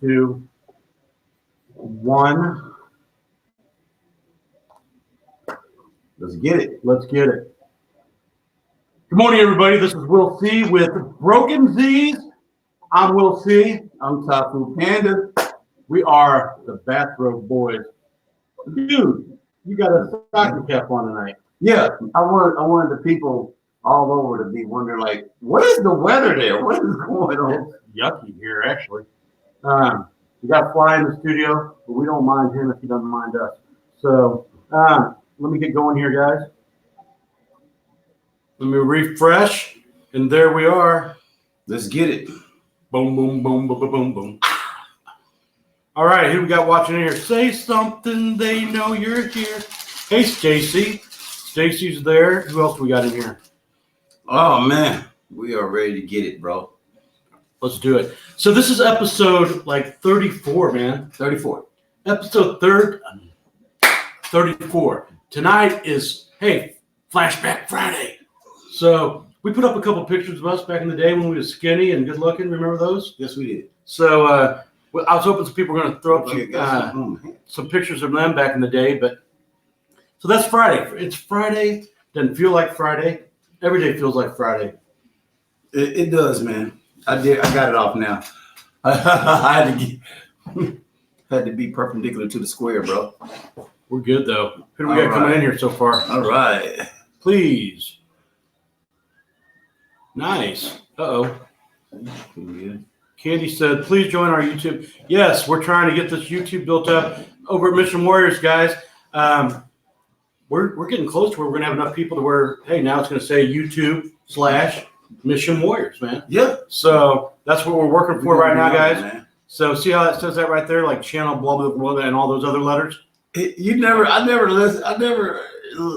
2, 1. Let's get it. Let's get it. Good morning, everybody. This is Will C with Broken Zzz's. I'm Will C. I'm Tafu Panda. We are the Bathrobe Boyz. Dude, you got a stocking cap on tonight. Yeah, I wanted the people all over to be wondering, like, what is the weather there? What is going on? It's yucky here, actually. We got Fly in the studio, but we don't mind him if he doesn't mind us. So let me get going here, guys. Let me refresh, and there we are. Let's get it. Boom, boom, boom, boom, boom, boom, boom. All right, who we got watching here? Say something, they know you're here. Hey, Stacy. Stacy's there. Who else we got in here? Oh, man. We are ready to get it, bro. Let's do it. So this is episode like 34, man. 34. Episode 34. Tonight is, hey, Flashback Friday. So we put up a couple pictures of us back in the day when we were skinny and good looking. Remember those? Yes, we did. So I was hoping some people were going to throw up some pictures of them back in the day. But so that's Friday. It's Friday. Doesn't feel like Friday. Every day feels like Friday. It does, man. I got it off now. I had to be perpendicular to the square, bro. We're good though. Who do we got coming in here so far? All right. Please. Nice. Uh-oh. Yeah. Candy said, please join our YouTube. Yes, we're trying to get this YouTube built up over at Mission Warriors, guys. We're getting close to where we're going to have enough people to where, hey, now it's going to say YouTube/Mission Warriors, man. Yeah. So that's what we're working for right now, guys. Man. So see how that says that right there, like channel blah, blah, blah, and all those other letters? I never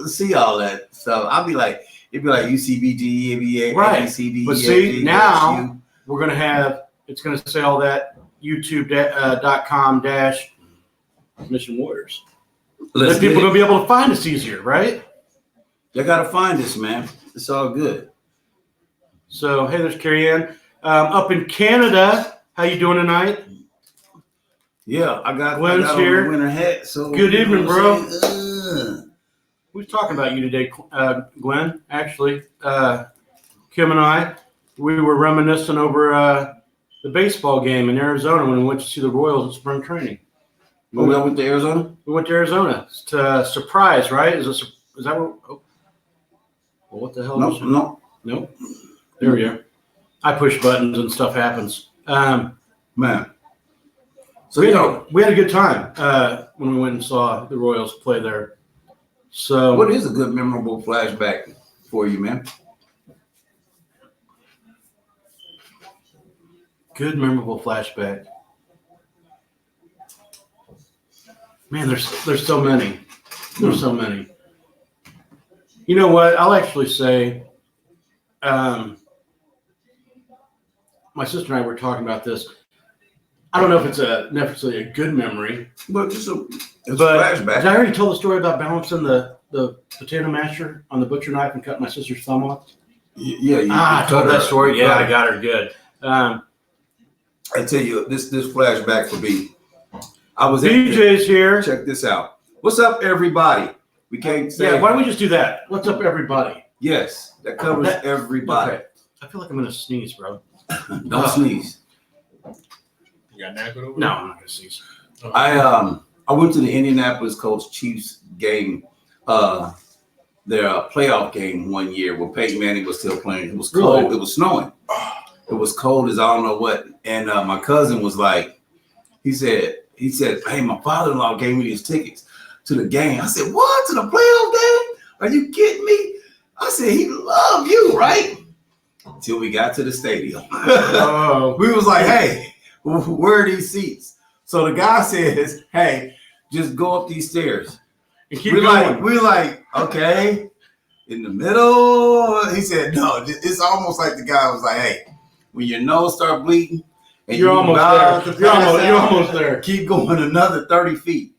see all that stuff. It'd be like UCBG, ABA, Right. ABCD, But see, now we're going to have, it's going to say all that youtube.com/Mission Warriors. Then people are going to be able to find us easier, right? You got to find us, man. It's all good. So, hey, there's Carrie Ann. Up in Canada, how you doing tonight? Yeah, I got Glenn's here. On the winter hat. So good evening, bro. We was talking about you today, Glenn. Actually, Kim and I, we were reminiscing over the baseball game in Arizona when we went to see the Royals at spring training. We went to Arizona. We went to Arizona. It's a surprise, right? Is that what? Oh. Well, what the hell? No. There we go. I push buttons and stuff happens. Man. So we had a good time when we went and saw the Royals play there. So, what is a good memorable flashback for you, man? Good memorable flashback. Man, there's so many. There's so many. You know what? I'll actually say, my sister and I were talking about this. I don't know if it's necessarily a good memory, But it's a flashback. flashback. Did I already tell the story about balancing the potato masher on the butcher knife and cutting my sister's thumb off? Yeah. I told that story. Yeah, I got her good. I tell you, this flashback for me. I was BJ's here. Check this out. What's up, everybody? We can't say. Yeah, why don't we just do that? What's up, everybody? Yes, that covers everybody. Okay. I feel like I'm gonna sneeze, bro. Don't sneeze. You got NACO over? No, I'm not gonna sneeze. Okay. I went to the Indianapolis Colts Chiefs game, their playoff game one year where Peyton Manning was still playing. It was cold. Really? It was snowing. It was cold as I don't know what. And my cousin was like, he said, hey, my father-in-law gave me these tickets to the game. I said, what? To the playoff game? Are you kidding me? I said, he loved you, right? Until we got to the stadium. Oh. We was like, hey, where are these seats? So the guy says, hey, just go up these stairs. And keep going. We're like, okay. In the middle, he said, no. It's almost like the guy was like, hey, when your nose start bleeding, and You're almost there. You're almost there. Keep going another 30 feet.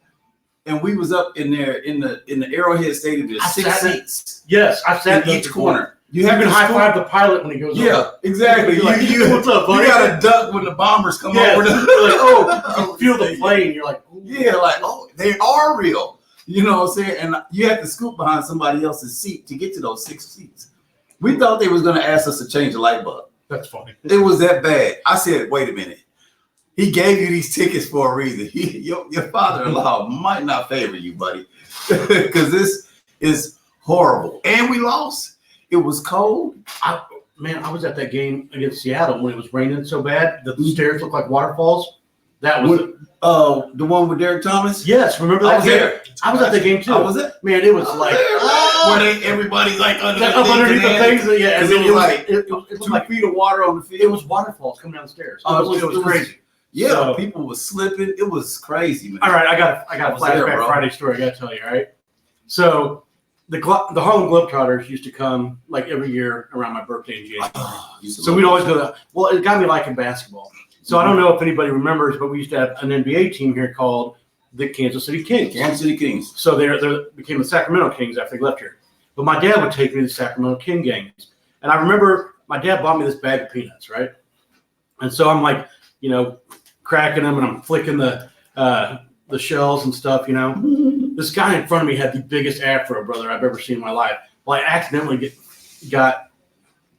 And we was up in there in the Arrowhead Stadium. There's 6 seats. Yes, I sat in each corner. You can high five the pilot when he goes over. Exactly. What's up, buddy? You got to duck when the bombers come over. You're like, oh, you feel the plane. You're like, ooh. Yeah, like, oh, they are real. You know what I'm saying? And you have to scoot behind somebody else's seat to get to those 6 seats. We thought they was going to ask us to change the light bulb. That's funny. It was that bad. I said, wait a minute. He gave you these tickets for a reason. Your father-in-law might not favor you, buddy, because this is horrible. And we lost. It was cold. I was at that game against Seattle when it was raining so bad that the stairs looked like waterfalls. That was the one with Derek Thomas. Remember that? I was there. I was at the game too. I was there. Man, it was like when everybody like underneath the things. Yeah, and it was like it was 2 like feet of water on the field. it was waterfalls coming down the stairs. It was crazy. Yeah, So, people were slipping. It was crazy, man. all right, I got a flashback Friday story. I got to tell you. All right, so the Harlem Globetrotters used to come like every year around my birthday in January. So we'd always go to. Well, it got me liking basketball. So I don't know if anybody remembers, but we used to have an NBA team here called the Kansas City Kings. Kansas City Kings. So they became the Sacramento Kings after they left here. But my dad would take me to the Sacramento King games. And I remember my dad bought me this bag of peanuts, right? And so I'm like, cracking them and I'm flicking the shells and stuff, This guy in front of me had the biggest afro, brother, I've ever seen in my life. Well, I accidentally got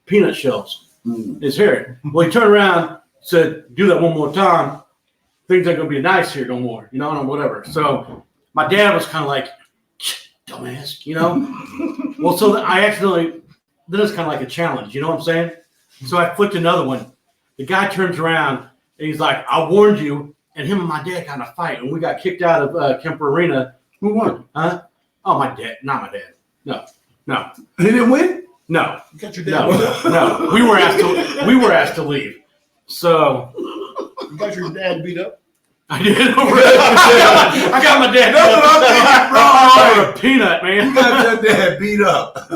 peanut shells in his hair. Well, he turned around, said, do that one more time. Things ain't going to be nice here no more, and whatever. So my dad was kind of like, dumbass, Well, so I accidentally, then it's kind of like a challenge, you know what I'm saying? So I flicked another one. The guy turns around and he's like, I warned you. And him and my dad kind of fight. And we got kicked out of Kemper Arena. Who won? Huh? Oh, my dad. Not my dad. No. He didn't win? No. You got your dad. No. We were asked to leave. So You got your dad beat up. I did. I got my dad beat up over a peanut, man. You got your dad beat up.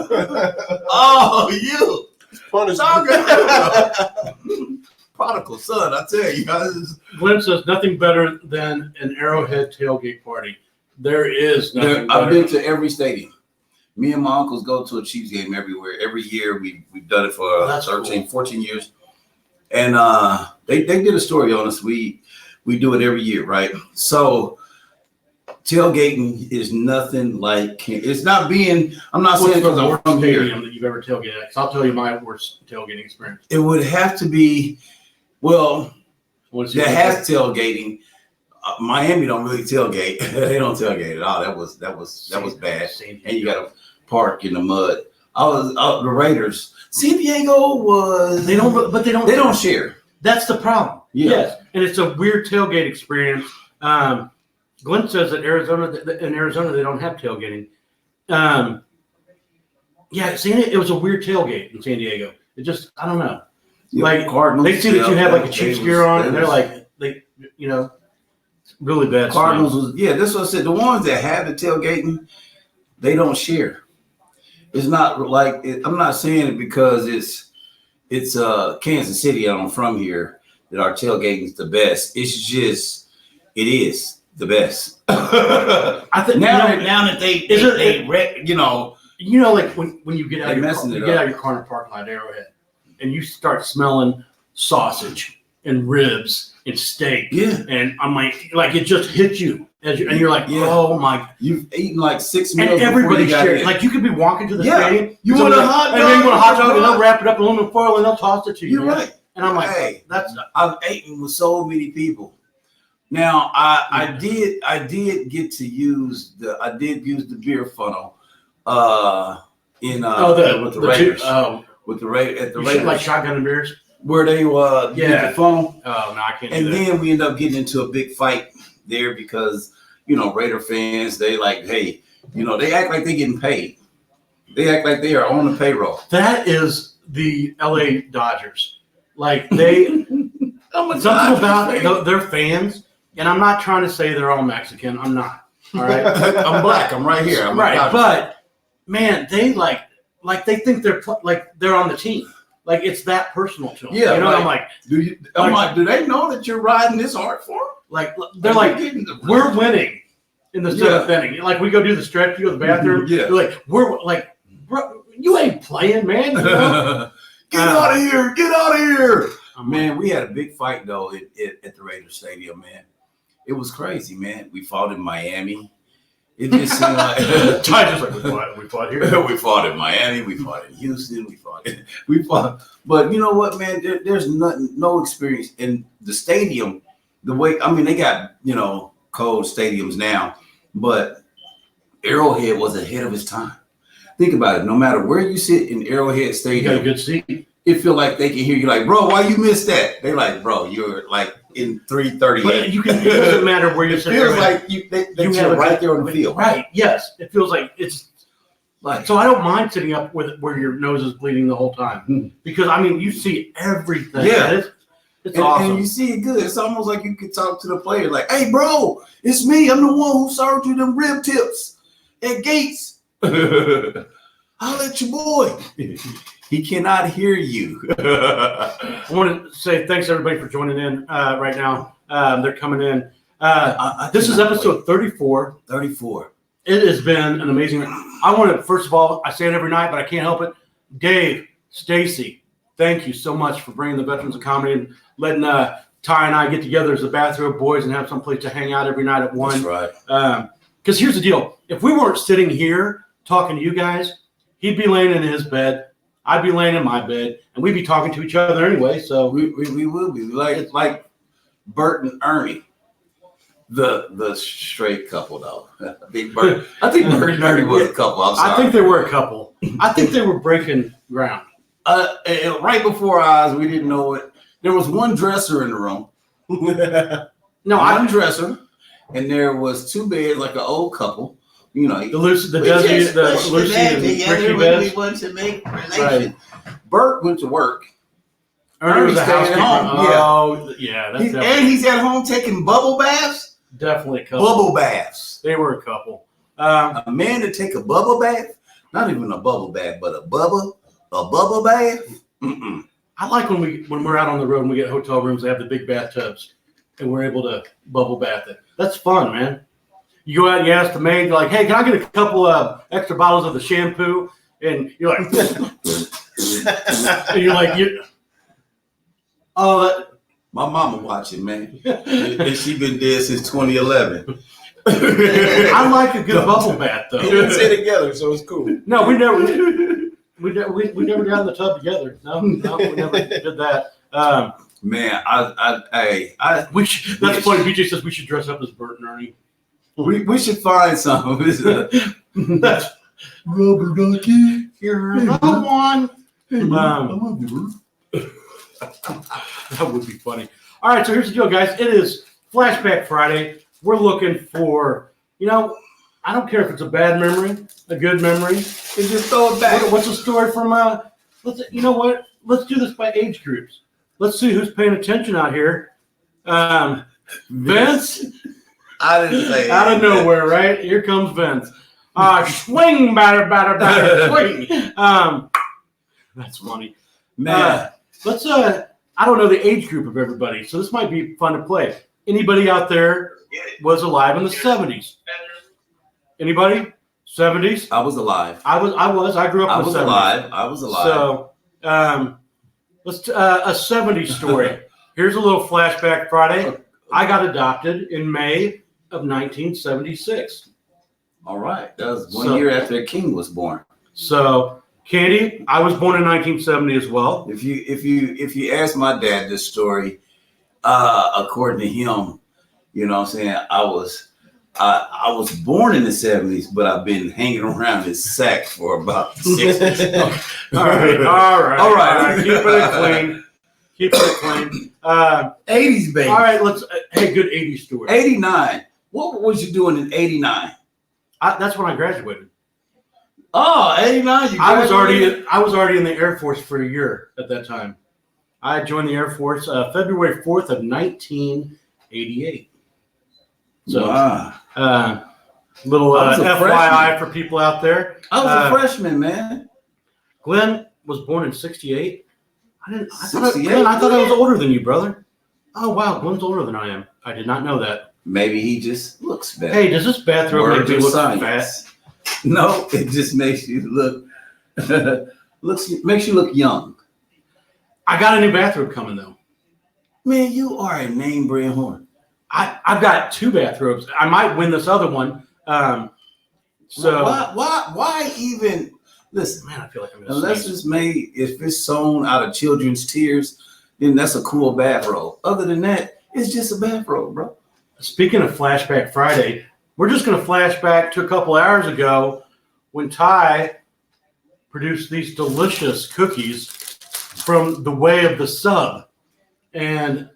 Oh, you. Punishment. Prodigal son, I tell you. Glenn says nothing better than an Arrowhead tailgate party. There is nothing better. I've been to every stadium. Me and my uncles go to a Chiefs game everywhere. Every year we've done it for 13, 14 years. And they did a story on us. We do it every year, right? So tailgating is nothing like it's not being. I'm not saying because I'm from here that you've ever tailgated at. 'Cause I'll tell you my worst tailgating experience. It would have to be, that has tailgating. Miami don't really tailgate. They don't tailgate at all. That was bad. And you got to park in the mud. I was the Raiders. San Diego was they don't share. That's the problem. Yeah. Yes, and it's a weird tailgate experience. Glenn says that in Arizona they don't have tailgating. It was a weird tailgate in San Diego. It just I don't know. Like Cardinals, they see that you have like a Chiefs gear on, and they're like really bad. Cardinals was that's what I said. The ones that have the tailgating, they don't share. It's not like I'm not saying it because it's Kansas City and I'm from here that our tailgating is the best. It's just it is the best. I think now that like when you get out of your car in the parking lot at Arrowhead and you start smelling sausage and ribs and steak, and I'm like it just hits you. And you're like, oh my! You've eaten like 6 meals. And everybody shares. Like you could be walking to the stadium. You want a hot dog? And then you want a hot dog, and they'll wrap it up in aluminum foil and they'll toss it to you. You're right. And I'm like, hey, I've eaten with so many people. Now I did get to use the beer funnel with the Raiders. With the Raiders, like shotgun and beers. Where they get the funnel. Oh no, I can't. And then we end up getting into a big fight there because Raider fans, they like, hey, they act like they're getting paid. They act like they are on the payroll. That is the LA Dodgers. Like they something about their fans, and I'm not trying to say they're all Mexican. I'm not. All right, I'm black. I'm right here. I'm right, but man, they like they think they're on the team. Like it's that personal to them. Yeah, I'm like, do they know that you're riding this hard for them? Like they're like, we're winning in the seventh inning. Like we go do the stretch, you go to the bathroom. Yeah. They're like, we're like, bro, you ain't playing, man. You know? Get out of here! Get out of here! I'm Man, we had a big fight though at the Raiders Stadium, man. It was crazy, man. We fought in Miami. It just seemed like Ty just like we fought here. we fought in Miami, we fought in Houston, we fought. But you know what, man? There's no experience in the stadium. The way they got cold stadiums now, but Arrowhead was ahead of his time. Think about it. No matter where you sit in Arrowhead You got a Stadium, good seat. it feel like they can hear you. Like, bro, why you missed that? They like, bro, you're like in 338. But it doesn't matter where you're It sitting. feels like you're right there on the field. Right. Yes. It feels like it's Like, so I don't mind sitting up where your nose is bleeding the whole time because you see everything. Yeah. It's awesome. And you see it good. It's almost like you could talk to the player, like, "Hey, bro, it's me. I'm the one who served you them rib tips at Gates. I'll let your boy." He cannot hear you. I want to say thanks everybody for joining in right now. They're coming in. This is episode 34. 34. It has been an amazing. I want to first of all, I say it every night, but I can't help it. Dave, Stacy, thank you so much for bringing the Veterans of Comedy and letting Ty and I get together as the Bathrobe Boyz and have some place to hang out every night at 1. That's right. Because here's the deal: if we weren't sitting here talking to you guys, he'd be laying in his bed. I'd be laying in my bed, and we'd be talking to each other anyway. So We will be like Bert and Ernie, the straight couple though. Big Bert. I think Bert and Ernie was a couple. I'm sorry. I think they were a couple. I think they were breaking ground. And right before our eyes, we didn't know it. There was one dresser in the room. No, One dresser, and there was 2 beds, like an old couple. You know, the Lucy and Ricky beds. We want to make relation. Bert went to work. Ernie was a stayed at housekeeper. home. Oh, yeah, that's And he's at home taking bubble baths. definitely a couple. Bubble baths. They were a couple. A man to take a bubble bath, not even a bubble bath, but a bubble bath. Mm-mm. I like when we're out on the road and we get hotel rooms. They have the big bathtubs, and we're able to bubble bath it. That's fun, man. You go out and you ask the maid, you're like, "Hey, can I get a couple of extra bottles of the shampoo?" And you're like, and you're like, My mama watching, man, and she been dead since 2011. I like a good bubble bath though. We didn't stay together, so it's cool. No, we never got in the tub together. No, we never did that. Man, That's funny. BJ says we should dress up as Bert and Ernie. we should find some. That's Rubber ducky. you're the one. I love you, That would be funny. All right, so here's the deal, guys. It is Flashback Friday. We're looking for, I don't care if it's a bad memory, a good memory. just throw it back. What's a story from, you know what? Let's do this by age groups. Let's see who's paying attention out here. Vince, I didn't say out of nowhere, right? Here comes Vince. Swing, batter, swing. That's funny. Man. Let's, I don't know the age group of everybody, so this might be fun to play. Anybody out there was alive in the 70s? Anybody? 70s? I was alive. I grew up in the 70s. I was alive. So, let's a 70s story. Here's a little Flashback Friday. I got adopted in May of 1976. All right. That was one year after the king was born. So, Candy, I was born in 1970 as well. If you ask my dad this story, according to him, you know what I'm saying, I was born in the 70s, but I've been hanging around this sack for about 60s. All right. Keep it clean. 80s, baby. All right, let's. Hey, good 80s story. 89. What was you doing in 89? That's when I graduated. Oh, 89. I was already in the Air Force for a year at that time. I joined the Air Force February 4th of 1988. So, little FYI for people out there. I was a freshman, man. Glenn was born in 68. I thought I was older than you, brother. Oh, wow. Glenn's older than I am. I did not know that. Maybe he just looks better. Hey, does this bathrobe make me look fat? No, it just makes you look Makes you look young. I got a new bathrobe coming though. Man, you are a name brand horn. I've got 2 bathrobes. I might win this other one. So why even listen? Man, I feel like I'm gonna Unless sneeze. it's made, if it's sewn out of children's tears, then that's a cool bathrobe. Other than that, it's just a bathrobe, bro. Speaking of Flashback Friday, we're just going to flash back to a couple hours ago when Ty produced these delicious cookies from the way of the sub. And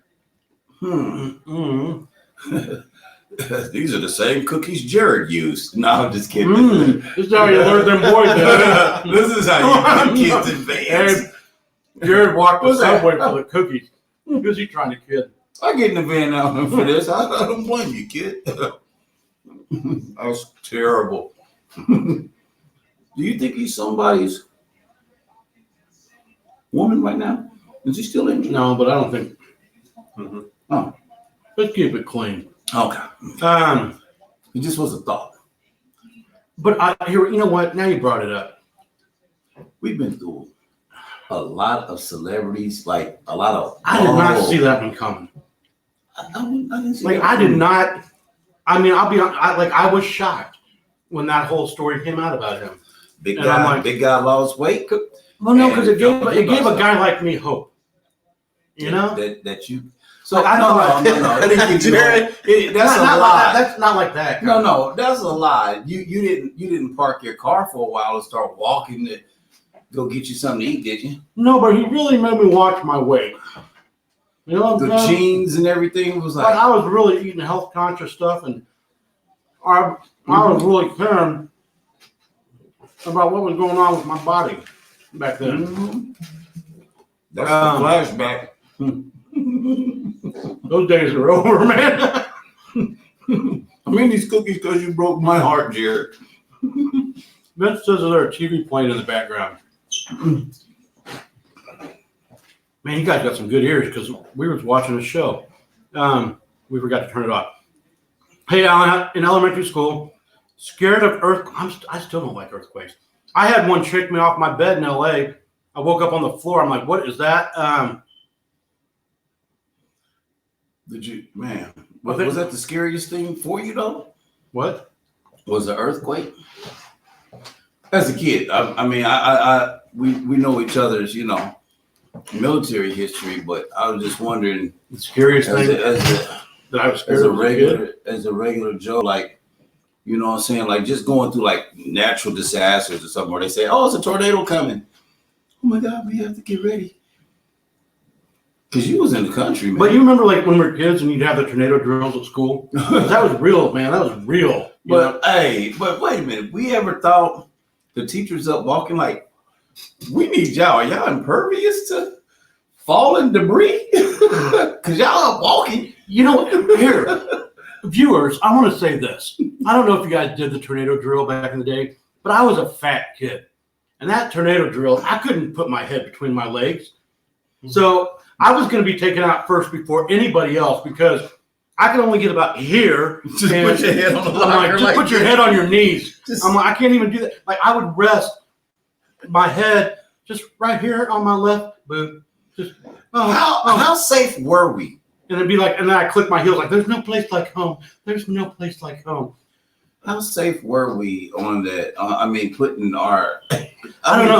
These are the same cookies Jared used. No, I'm just kidding. this is how you learn them boys. This is how you get kids advance. And Jared walked the What's that? subway for the cookies. Who's he trying to kid? I get in the van now for this. I don't blame you, kid. That was terrible. Do you think he's somebody's woman right now? Is he still in? No, but I don't think. Oh, Let's keep it clean. okay. It just was a thought. But you know what? Now you brought it up. We've been through a lot of celebrities, like a lot of. I did not see that one coming. I didn't see Like that I did one. not. I mean, I'll be honest. I was shocked when that whole story came out about him. Big and guy, I'm like- big guy lost weight. Well, no, because it And gave a guy like me hope. You know, that you. So Like, I no, don't- no. It didn't get you hope. That's a not lie. like that. That's not like that. No, that's a lie. You didn't park your car for a while and start walking to go get you something to eat, did you? No, but he really made me watch my weight. You know what I'm The saying? jeans and everything was Like like. I was really eating health conscious stuff, and I was really caring about what was going on with my body back then. Mhm. That's Um, the flashback. Those days are over, man. I mean these cookies because you broke my heart, Jared. Vince says there's a TV playing in the background. Man, you guys got some good ears because we was watching a show. We forgot to turn it off. Hey, Alan, in elementary school, scared of I still don't like earthquakes. I had one shake me off my bed in LA. I woke up on the floor. I'm like, what is that? Did you, man? Was that the scariest thing for you though? What? Was the earthquake? As a kid, we know each other's, military history, but I was just wondering, The scariest thing as that I was scared a of as a kid? regular Joe, like, you know what I'm saying, like just going through like natural disasters or something where they say, oh, it's a tornado coming. Oh my God, we have to get ready. Because you was in the country, man. But you remember like when we were kids and you'd have the tornado drills at school? That was real, man. That was real. You know? But wait a minute. We ever thought the teachers up walking like, we need y'all. Are y'all impervious to falling debris? Because y'all up walking. You know, here, viewers, I want to say this. I don't know if you guys did the tornado drill back in the day, but I was a fat kid. And that tornado drill, I couldn't put my head between my legs. So I was going to be taken out first before anybody else because I could only get about here. Just and put your head on the I'm like, locker just like put your this. head on your knees. Just- I'm like, I can't even do that. Like I would rest my head just right here on my left boot. Just How safe were we? and it'd be like, and then I click my heels like, there's no place like home. There's no place like home. How safe were we on that? Putting our. I don't know.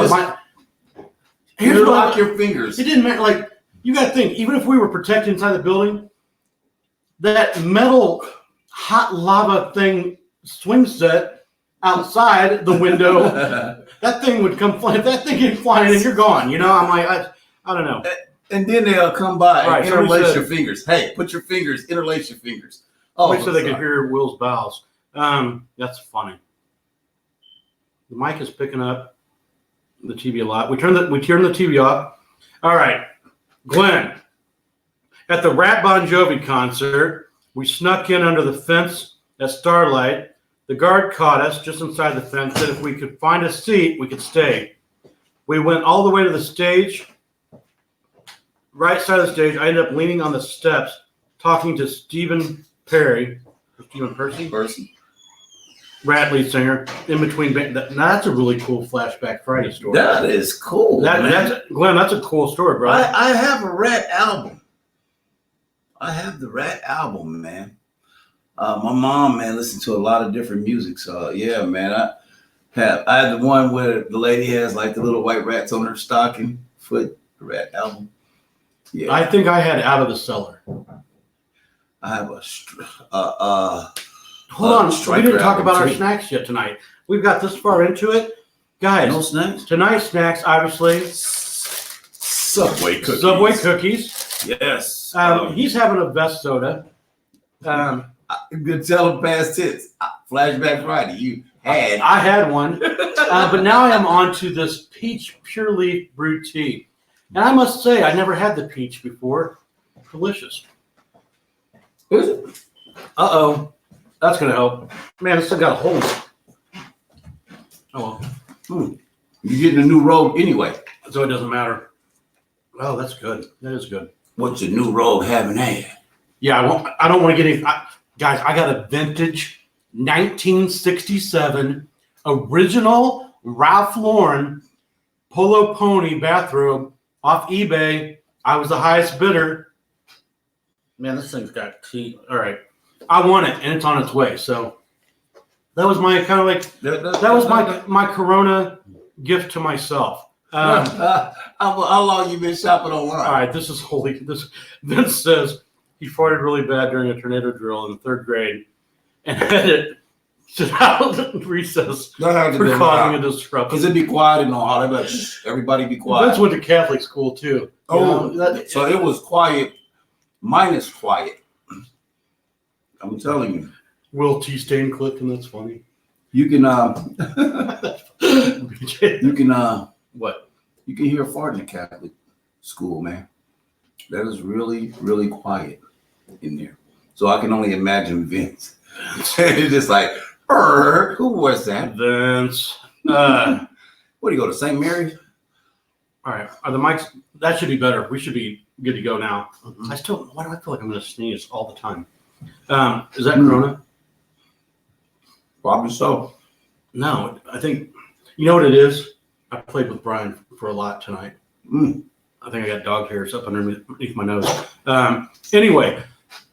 Here's what Interlock your fingers. It didn't matter. Like you got to think, even if we were protected inside the building, that metal hot lava thing swing set outside the window, that thing would come flying. If that thing came flying and you're gone, I'm like, I don't know. And then they'll come by Right, and so we interlace said- your fingers. Hey, put your fingers, interlace your fingers. So they could sorry. hear Will's bowels. That's funny. The mic is picking up the TV a lot. We turn the TV off. All right, Glenn. At the Rat Bon Jovi concert, we snuck in under the fence at Starlight. The guard caught us just inside the fence, said if we could find a seat, we could stay. We went all the way to the stage, right side of the stage. I ended up leaning on the steps, talking to Stephen Percy. Rat lead singer in between. That's a really cool Flashback Friday story. That is cool. That's Glenn. That's a cool story, bro. I have a Rat album. I have the Rat album, man. My mom, man, listened to a lot of different music. So yeah, man, I had the one where the lady has like the little white rats on her stocking foot. The Rat album. Yeah, I think I had Out of the Cellar. I have a Hold on, we didn't talk about our too. snacks yet tonight. We've got this far into it, guys. No snacks. Tonight's snacks, obviously, Subway cookies. Subway cookies. Yes. He's having a Vest soda. Good tell him past tense. Flashback Friday. You had. I had one, but now I am on to this peach pure leaf brewed tea, and I must say I never had the peach before. Delicious. Is it? Uh-oh. That's going to help. Man, it's still got a hole. Oh, well. You're getting a new robe anyway. So it doesn't matter. Oh, that's good. That is good. What's your new robe having had? Yeah, I don't want to get any. Guys, I got a vintage 1967 original Ralph Lauren Polo Pony bathrobe off eBay. I was the highest bidder. Man, this thing's got teeth. All right. I want it, and it's on its way. So that was my kind of like that was my Corona gift to myself. How long you been shopping online? All right, this is holy. Vince says he farted really bad during a tornado drill in the 3rd grade, and had it sit out in recess for causing a disruption. Because it'd be quiet and all. They'd be like, everybody be quiet. Vince went to Catholic school too. So it was quiet minus quiet. I'm telling you. Will T. Stain clipped, and that's funny. You can What? You can hear a fart in a Catholic school, man. That is really, really quiet in there. So I can only imagine Vince. It's just like, who was that? Vince. What do you go to St. Mary's? All right. Are the mics? That should be better. We should be good to go now. Mm-hmm. Why do I feel like I'm going to sneeze all the time? Is that Corona? Probably so. No, I think, you know what it is? I played with Brian for a lot tonight. I think I got dog hairs up underneath my nose. Anyway,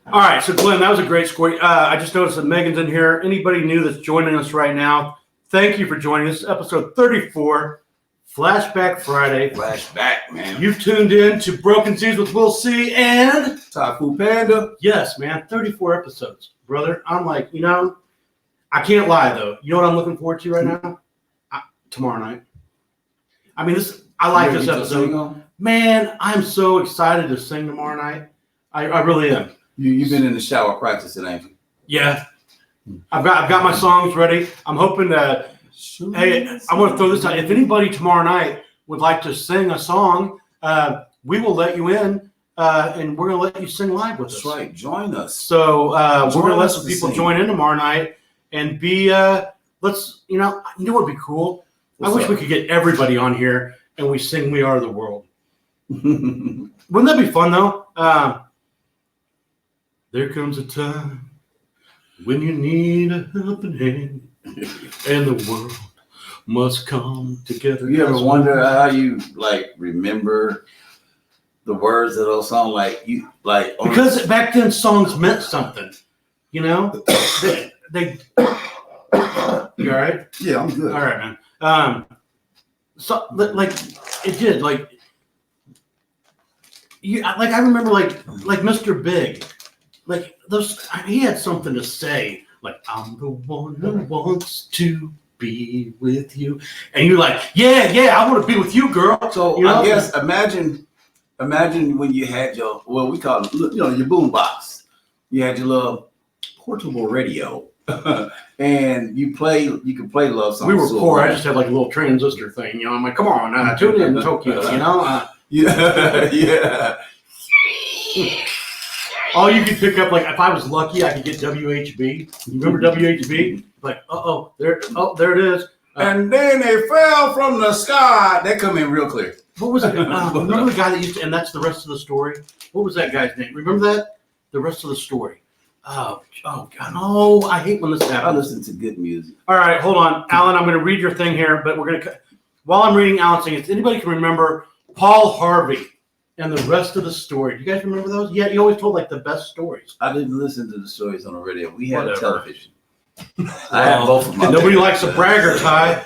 all right. So Glenn, that was a great score. I just noticed that Megan's in here. Anybody new that's joining us right now, thank you for joining us. Episode 34, Flashback Friday. Flashback, man. You've tuned in to Broken Zzz's with Will C and Taku Panda. Yes, man. 34 episodes, brother. I'm like, I can't lie though. You know what I'm looking forward to right now? Tomorrow night. I mean, I like this episode. Man, I'm so excited to sing tomorrow night. I really am. You've been in the shower practicing, ain't you? Yeah. I've got my songs ready. I'm hoping that, hey, I want to throw this out. If anybody tomorrow night would like to sing a song, we will let you in, and we're going to let you sing live with us. That's right. Join us. So we're going to let some people join in tomorrow night and be, let's, you know what would be cool? I wish we could get everybody on here and we sing We Are the World. Wouldn't that be fun, though? There comes a time when you need a helping hand and the world must come together. You ever wonder how you, remember the words of those songs? Because back then songs meant something, they you all right? Yeah, I'm good. All right, man. So it did, I remember Mr. Big, he had something to say, I'm the one who wants to be with you, and you're like, yeah, I want to be with you, girl. So I guess imagine when you had your, we call it, your boom box. You had your little portable radio. And you could play love songs. We were poor. I just had a little transistor thing, I'm like, come on, tune in to Tokyo, Yeah. All you could pick up, if I was lucky, I could get WHB. You remember WHB? There it is. And then they fell from the sky. They come in real clear. What was it? Remember the guy that used to, and that's the rest of the story? What was that guy's name? Remember that? The rest of the story. Oh God! Oh, I hate when this I happens. listen to good music. All right, hold on, Alan. I'm going to read your thing here, but we're going to. While I'm reading Alan's thing, if anybody can remember Paul Harvey and the rest of the story. Do you guys remember those? Yeah, you always told like the best stories. I didn't listen to the stories on the radio. We had Whatever. television. I had both of my Nobody parents. likes a bragger, Ty.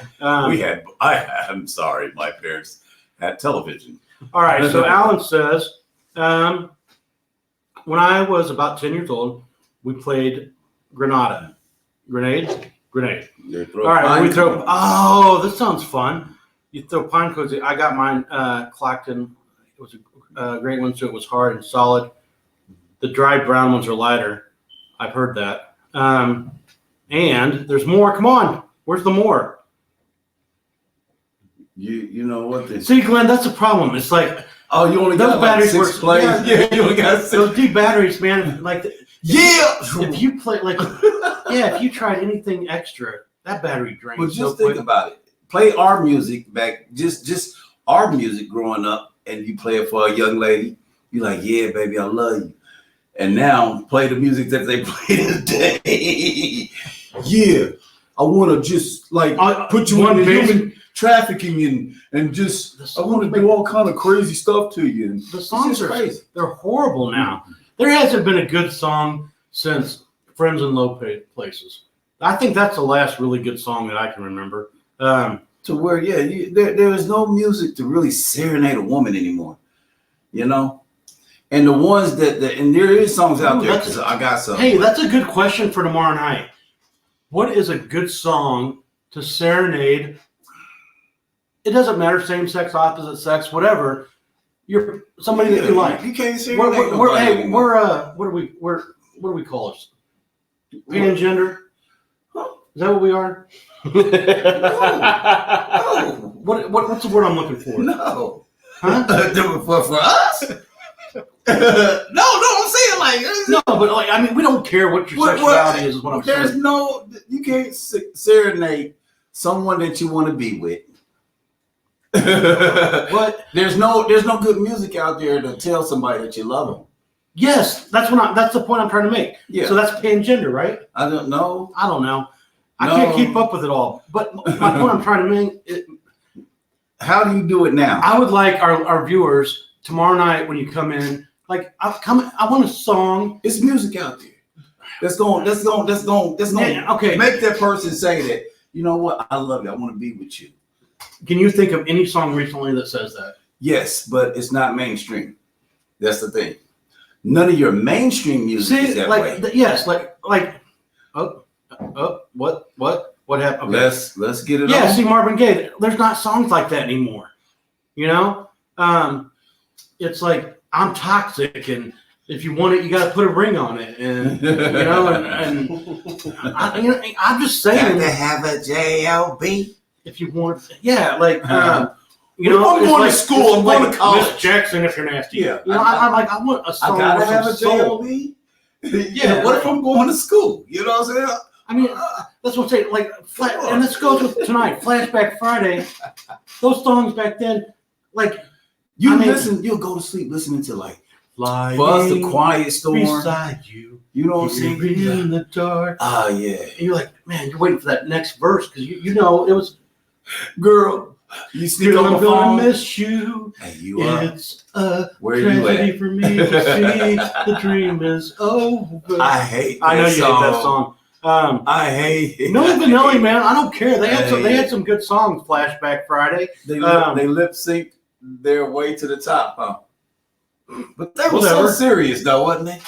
I'm sorry, my parents had television. All right, so Alan says, when I was about 10 years old, we played Grenade. They throw All right, pine we throw. cones. Oh, this sounds fun. You throw pine cones. I got mine clocked in. It was a great one, so it was hard and solid. The dried brown ones are lighter. I've heard that. And there's more. Come on, where's the more? You know what they See, Glenn, that's a problem. It's like Oh, you only those got like batteries 6 were- plays. yeah. Yeah, you only got 6. those deep batteries, man. Like Yeah. if you play like if you tried anything extra, that battery drains. But just so think quick. about it. Play our music back, just our music growing up, and you play it for a young lady. You're like, yeah, baby, I love you. And now play the music that they play today. Yeah, I want to just like put you one in bass- human trafficking and just I want to do all kind of crazy stuff to you. And The songs it's are just crazy. they're horrible now. There hasn't been a good song since Friends in Low Places. I think that's the last really good song that I can remember. To where, yeah, there is no music to really serenade a woman anymore, you know. And the ones that and there is songs out Ooh, there. that's- 'Cause I got some. Hey, that's a good question for tomorrow night. What is a good song to serenade? It doesn't matter, same sex, opposite sex, whatever. You're somebody that you like. You can't serenade We're nobody hey, anymore. what do we call us? Pangender? Is that what we are? No. What's the word I'm looking for? No. Huh? For us? No, I'm saying like No, but like I mean, we don't care what your sexuality is what I'm there's saying. no you can't serenade someone that you want to be with. What? There's no good music out there to tell somebody that you love them. Yes, that's the point I'm trying to make. Yeah. So that's pangender, right? I don't know. I don't know. I No. can't keep up with it all. But my point I'm trying to make, How do you do it now? I would like our viewers tomorrow night when you come in, like I want a song. It's music out there. That's going Yeah, okay. make that person say that, you know what, I love you. I want to be with you. Can you think of any song recently that says that? Yes, but it's not mainstream. That's the thing. None of your mainstream music is that way. Yes, what happened? Okay. Let's get it Yeah, on. see Marvin Gaye. There's not songs like that anymore. You know, it's like I'm toxic, and if you want it, you got to put a ring on it, and you know, I'm just saying. Got to have a JLB. If you want, yeah, like you Well, know, I'm it's going to like, school, it's I'm like going to college. Miss Jackson, if you're nasty. Yeah, you know, I'm like, I want a I song gotta with have a some soul. JLB. Yeah, What if I'm going to school? You know what I'm saying? I mean, that's what I'm saying. Like, and this goes with tonight, Flashback Friday. Those songs back then, like You'll go to sleep listening to like lying Buzz the Quiet Storm. beside you, You know what I'm saying? in the dark. Oh yeah, And you're like, man, you're waiting for that next verse because you know it was. girl. You sneak Girl, on the I'm gonna phone. miss you. Hey, you are. It's a Where you tragedy at? for me to see the dream is over. I hate. I know that you hate that song. I hate it. No Vanilli, man. I don't care. They Hey. had some good songs. Flashback Friday. They Um, lip sync their way to the top, huh? But that was Whatever. so serious, though, wasn't it?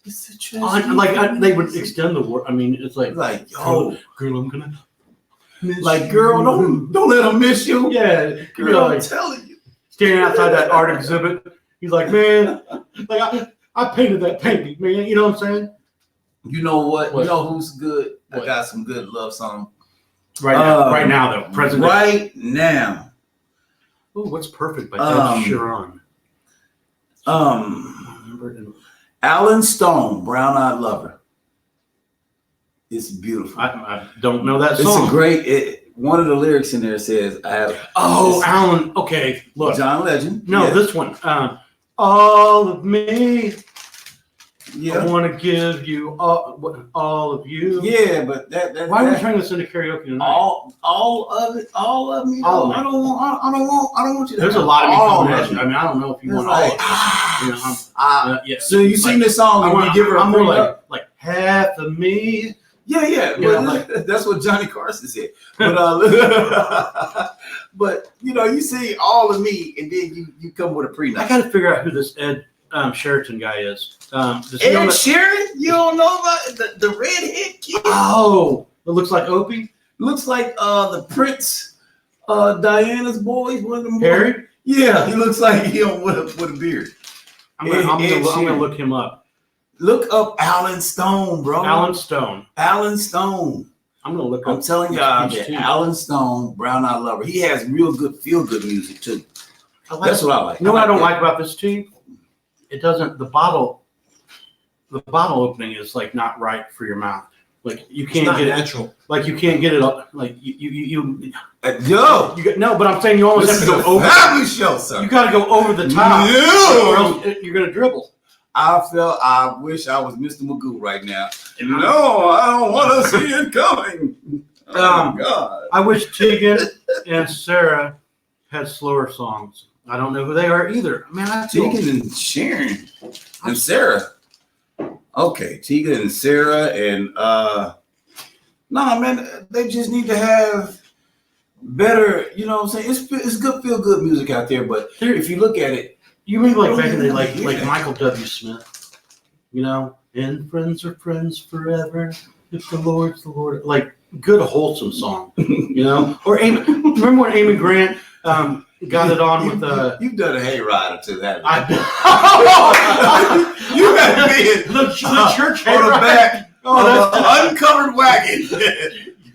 It's a tragedy. They would extend the word. I mean, it's like, like, yo, girl, I'm gonna miss like, you. girl, don't let them miss you. Yeah, Girl, you're I'm like telling you. standing outside that art exhibit. He's like, man, like I painted that painting, man. You know what I'm saying? You know what? What? You know who's good? What? I got some good love song. Right now, though, present. Right now. Ooh, what's perfect by Um, Ed Sheeran. Alan Stone, Brown Eyed Lover. It's beautiful. I don't know that It's song. a great. One of the lyrics in there says, "I have." Oh, Alan. Okay, look. John Legend. No, yeah. this one. All of me Yeah. I want to give you all of you. Yeah, but that Why are we turning this into karaoke tonight? all of it, all of me. All of it. I don't want you to. There's a have lot of me all coming of at you. it. I mean, I don't know if you It's want like, all of it. Yeah. So you sing this song and you give her a I'm more prenup? like half of me. Yeah. But that's what Johnny Carson said. But but you see all of me, and then you come with a prenup. I got to figure out who this Ed Sheraton guy is. Does he Ed own Sheeran? You don't know about the redhead kid? Oh, it looks like Opie. Looks like the Prince, Diana's boys. One of them. Harry? Yeah, he looks like him with a beard. I'm gonna look him up. Look up Alan Stone, bro. Alan Stone. Alan Stone. I'm gonna look up. I'm telling y'all that Alan Stone, Brown Eyed Lover, he has real good feel good music too. That's what I like. You know what I don't like about this tea? It doesn't. The bottle opening is like not right for your mouth. Like you can't get natural. it. Like you can't get it up. Like you Yo, you get, no, but I'm saying you almost this have to is go a over. family show, sir. You got to go over the top, No. or else you're gonna dribble. I wish I was Mr. Magoo right now. No, I don't want to see it coming. Oh, God. I wish Tegan and Sarah had slower songs. I don't know who they are either. Man, Tegan and Sharon and Sarah. Okay, Tegan and Sarah and no, man, they just need to have better. You know what I'm saying? It's good, feel good music out there, but if you look at it. You remember like back in the day, like Michael W. Smith, and friends are friends forever. If the Lord's the Lord, like good wholesome song, Or remember when Amy Grant got it on with You've done a hayride to that. You have been the church on the back of an uncovered wagon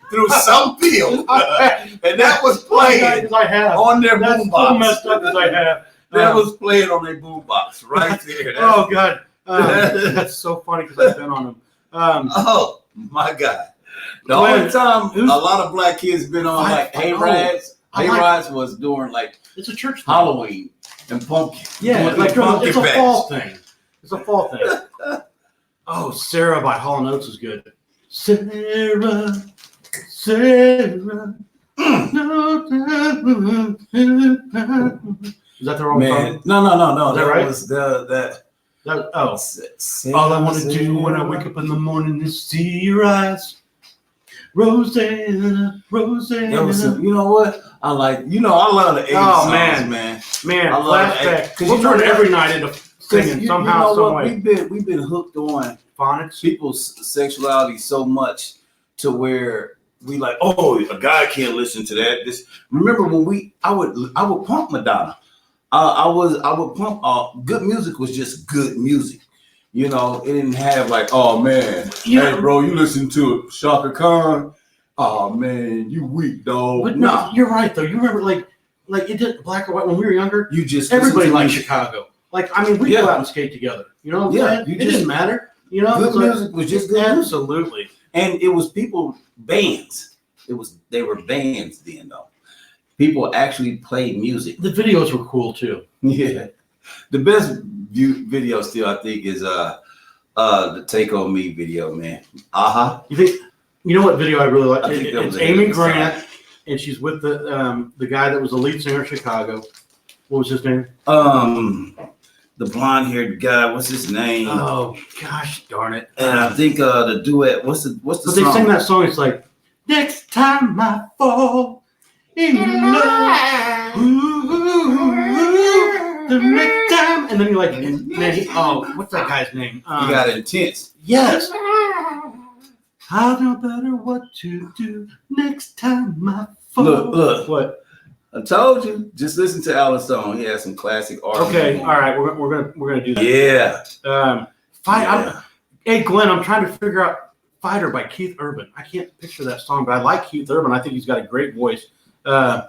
through some field, and that was playing on their boombox. Messed up as I have. That was playing on their boombox right there. Oh God, that's so funny because I've been on them. Oh my God! The only time a lot of black kids been on like hayrides. Hayrides was during like it's a church Halloween and pumpkin. Yeah, like it's a fall thing. It's a fall thing. Oh, Sarah by Hall & Oates is good. Sarah. Is that the wrong song? No. Is that right? Was all I want to do when I wake up in the morning is see your eyes. Rosanna. You know what? I like. I love the 80s songs, man. I love FLASHBAck. We'll turn every night into singing somehow, some way. We've been hooked on phonics, people's sexuality so much to where we like, oh, a guy can't listen to that. Remember when I would pump Madonna. I would pump. Good music was just good music. It didn't have like, oh man, hey bro, you listen to Shaka Khan. Oh man, you weak dog. But no, you're right though. You remember like it did black or white when we were younger. You just everybody liked Chicago. Like we go out and skate together. You know what I'm saying? It didn't matter. Good music was just good. Absolutely. And it was bands. They were bands then though. People actually played music. The videos were cool too. Yeah. The best video still I think is the Take On Me video, man. You know what video I really like? It's Amy Grant, song. and she's with the guy that was the lead singer of Chicago. What was his name? The blonde-haired guy. What's his name? Oh gosh, darn it! And I think the duet. What's the but song? They sing that song. It's like next time I fall in love, the next time, and then you're like, what's that guy's name? You got Intense. Yes. I know better what to do next time I fall. Look. What? I told you. Just listen to Alan Stone. He has some classic art. Okay. All right. We're gonna do that. Yeah. Hey Glenn, I'm trying to figure out "Fighter" by Keith Urban. I can't picture that song, but I like Keith Urban. I think he's got a great voice. I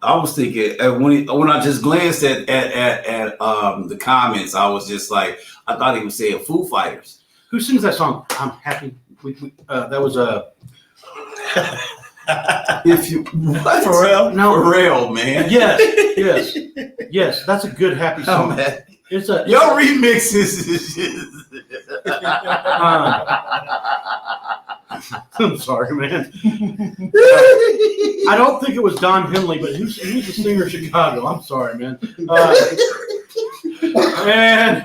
was thinking when I just glanced at the comments, I was just like, I thought he was saying Foo Fighters. Who sings that song? I'm happy. That was a. If you Pharrell? No, Pharrell, man. Yes. That's a good happy song. It's a Your remixes is I'm sorry, man. I don't think it was Don Henley, but he was a singer in Chicago. I'm sorry, man. And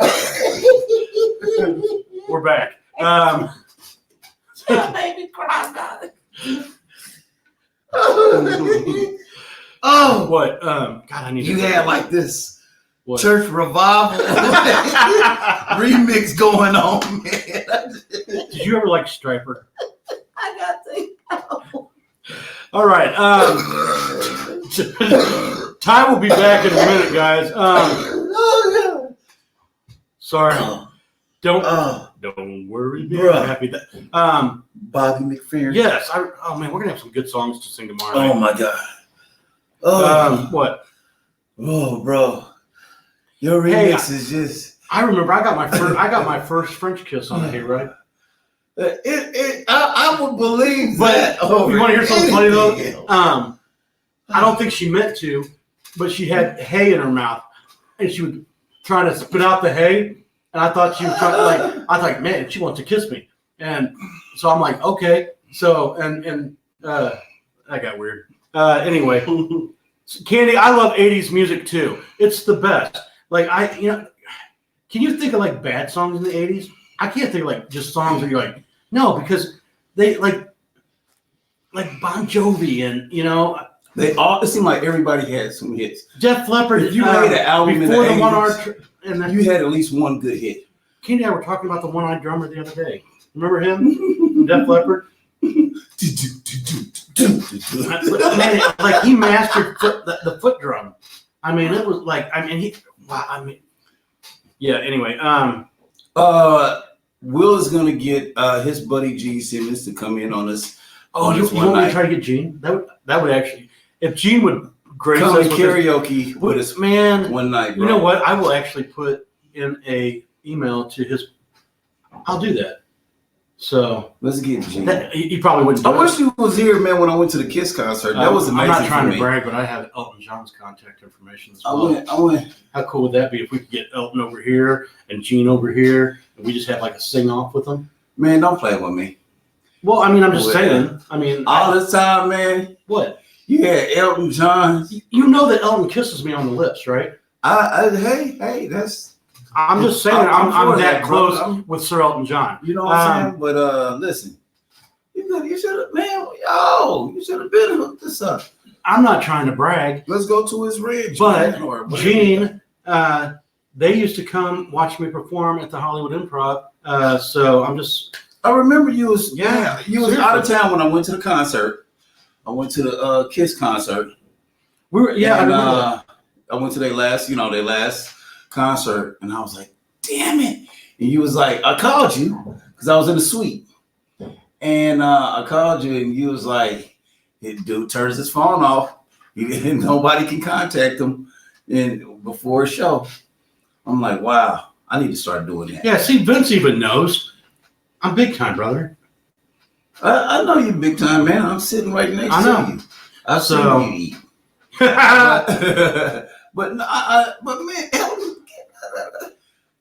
we're back. That made me cry about it. Oh, What? God, I need. you had like this What? church revival remix going on, man. Did you ever like Striper? I got to. All right. Ty will be back in a minute, guys. Sorry. Don't worry, be Bruh. happy that. Bobby McFerrin. Yes. Oh man, we're gonna have some good songs to sing tomorrow. Oh my God. Oh, What? oh, bro. Your Hey, remix is just. I remember I got my first French kiss on a hayride. I would believe But that. you want to hear something funny though? Anything. I don't think she meant to, but she had hay in her mouth, and she would try to spit out the hay. And I thought she was trying to I thought, man, she wants to kiss me. And so I'm like, okay. So and that got weird. Anyway, Candy, I love 80s music too. It's the best. Like can you think of like bad songs in the 80s? I can't think of like just songs that you're like, no, because they like Bon Jovi and They all. It seemed like everybody had some hits. Def Leppard. If you made an album in the before the 80s, one-hour and then You had at least one good hit. Candy and I were talking about the one-eyed drummer the other day. Remember him from Def Leppard? Man, like he mastered the foot drum. I mean, it was like yeah. Anyway, Will is gonna get his buddy Gene Simmons to come in on us. oh, you want me to try to get Gene? That would actually, if Gene would grace Come us and with karaoke with us man. one night, bro. You know what? I will actually put in a email to his. I'll do that. So Let's get Gene. You probably wouldn't. Do I wish you was here, man, when I went to the Kiss concert. That was amazing. I'm not trying for to me. brag, but I have Elton John's contact information as well. I went. How cool would that be if we could get Elton over here and Gene over here, and we just have like a sing off with them? Man, don't play with me. Well, I mean, I'm just saying. I mean, All this time, man. what? You had Elton John. You know that Elton kisses me on the lips, right? Hey, that's. I'm just saying I'm I'm for that that, bro. close with Sir Elton John. You know what I'm saying? But listen, you should have, man. You should have been hooked this up. I'm not trying to brag, Let's go to his ridge. but man, or whatever. Gene, they used to come watch me perform at the Hollywood Improv. So I'm just. I remember you was Yeah, out of town when I went to the concert. I went to the Kiss concert. I remember And, I went to their last concert, and I was like, damn it. And you was like, I called you because I was in the suite. And I called you, and you was like, dude turns his phone off. Nobody can contact him before a show. I'm like, wow, I need to start doing that. Yeah, see, Vince even knows. I'm big time, brother. I know you big time, man. I'm sitting right next to you. I saw you eat. But man,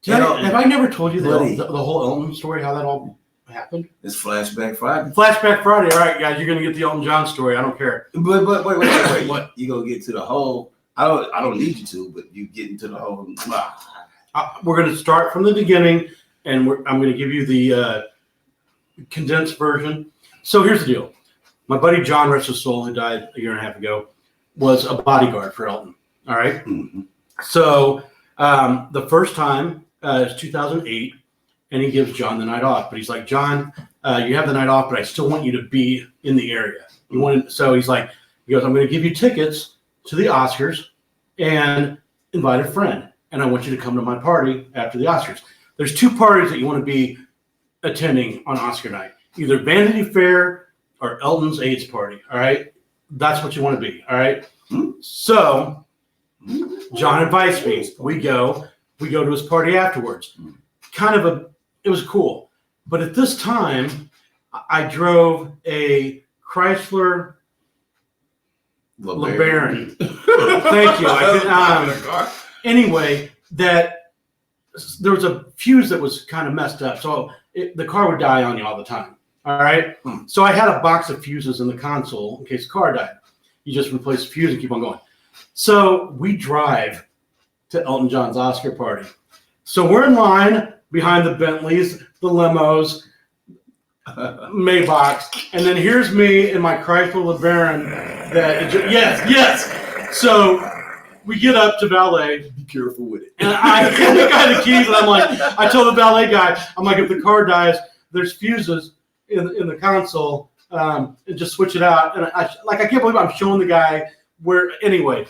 Have I never told you Buddy. the whole Elton story, how that all happened? It's Flashback Friday. Flashback Friday. All right, guys, you're going to get the Elton John story. I don't care. But wait. What? You gonna get to the whole? I don't need you to, but you get into the whole. We're going to start from the beginning, and I'm going to give you the condensed version. So here's the deal. My buddy John, rest his soul, who died a year and a half ago, was a bodyguard for Elton. All right? Mm-hmm. So the first time is 2008, and he gives John the night off. But he's like, John, you have the night off, but I still want you to be in the area. So he goes, I'm going to give you tickets to the Oscars and invite a friend. And I want you to come to my party after the Oscars. There's two parties that you want to be attending on Oscar night, either Vanity Fair or Elton's AIDS party. All right. That's what you want to be. All right. So John invites me. We go to his party afterwards. It was cool. But at this time, I drove a Chrysler LeBaron. Thank you. Anyway, that there was a fuse that was kind of messed up, so the car would die on you all the time. All right. So I had a box of fuses in the console in case the car died. You just replace the fuse and keep on going. So we drive to Elton John's Oscar party. So we're in line behind the Bentleys, the limos, Maybachs, and then here's me in my Chrysler LeBaron. Yes. So we get up to valet. Be careful with it. And I hand the guy the keys, and I'm like, I told the valet guy, I'm like, if the car dies, there's fuses in the console, and just switch it out. And I can't believe I'm showing the guy where. Anyway,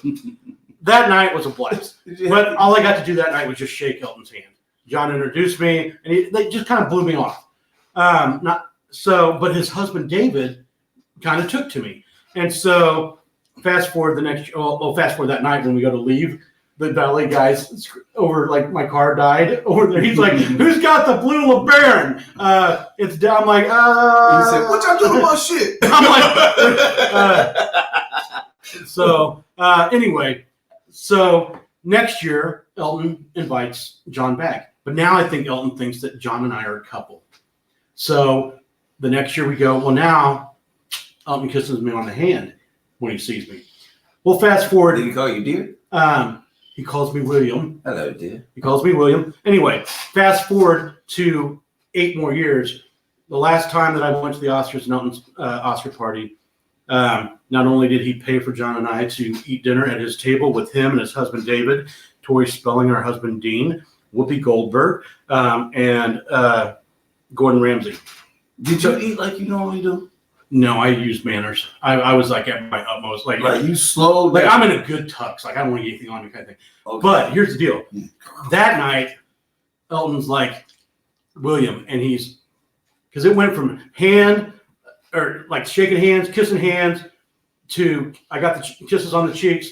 that night was a blast. But all I got to do that night was just shake Elton's hand. John introduced me, and they just kind of blew me off. But his husband David kind of took to me, and so fast forward that night when we go to leave. The valet guys over, like, my car died over there. He's like, "Who's got the blue LeBaron?" It's down. I'm like, He said, "What y'all doing about shit?" I'm like, anyway, so next year Elton invites John back, but now I think Elton thinks that John and I are a couple. So the next year we go. Well, now Elton kisses me on the hand when he sees me. Well, fast forward. Did he call you dear? He calls me William. Hello, dear. He calls me William. Anyway, fast forward to 8 more years. The last time that I went to the Oscars and Elton's Oscar party, not only did he pay for John and I to eat dinner at his table with him and his husband David, Tori Spelling, our husband Dean, Whoopi Goldberg, and Gordon Ramsay. Did you eat like you normally do? No, I used manners. I was like at my utmost. Like you slowed like down. I'm in a good tux. Like I don't want to get anything on me kind of thing. Okay. But here's the deal. That night, Elton's like, William, and because it went from hand, or like shaking hands, kissing hands, to I got the kisses on the cheeks.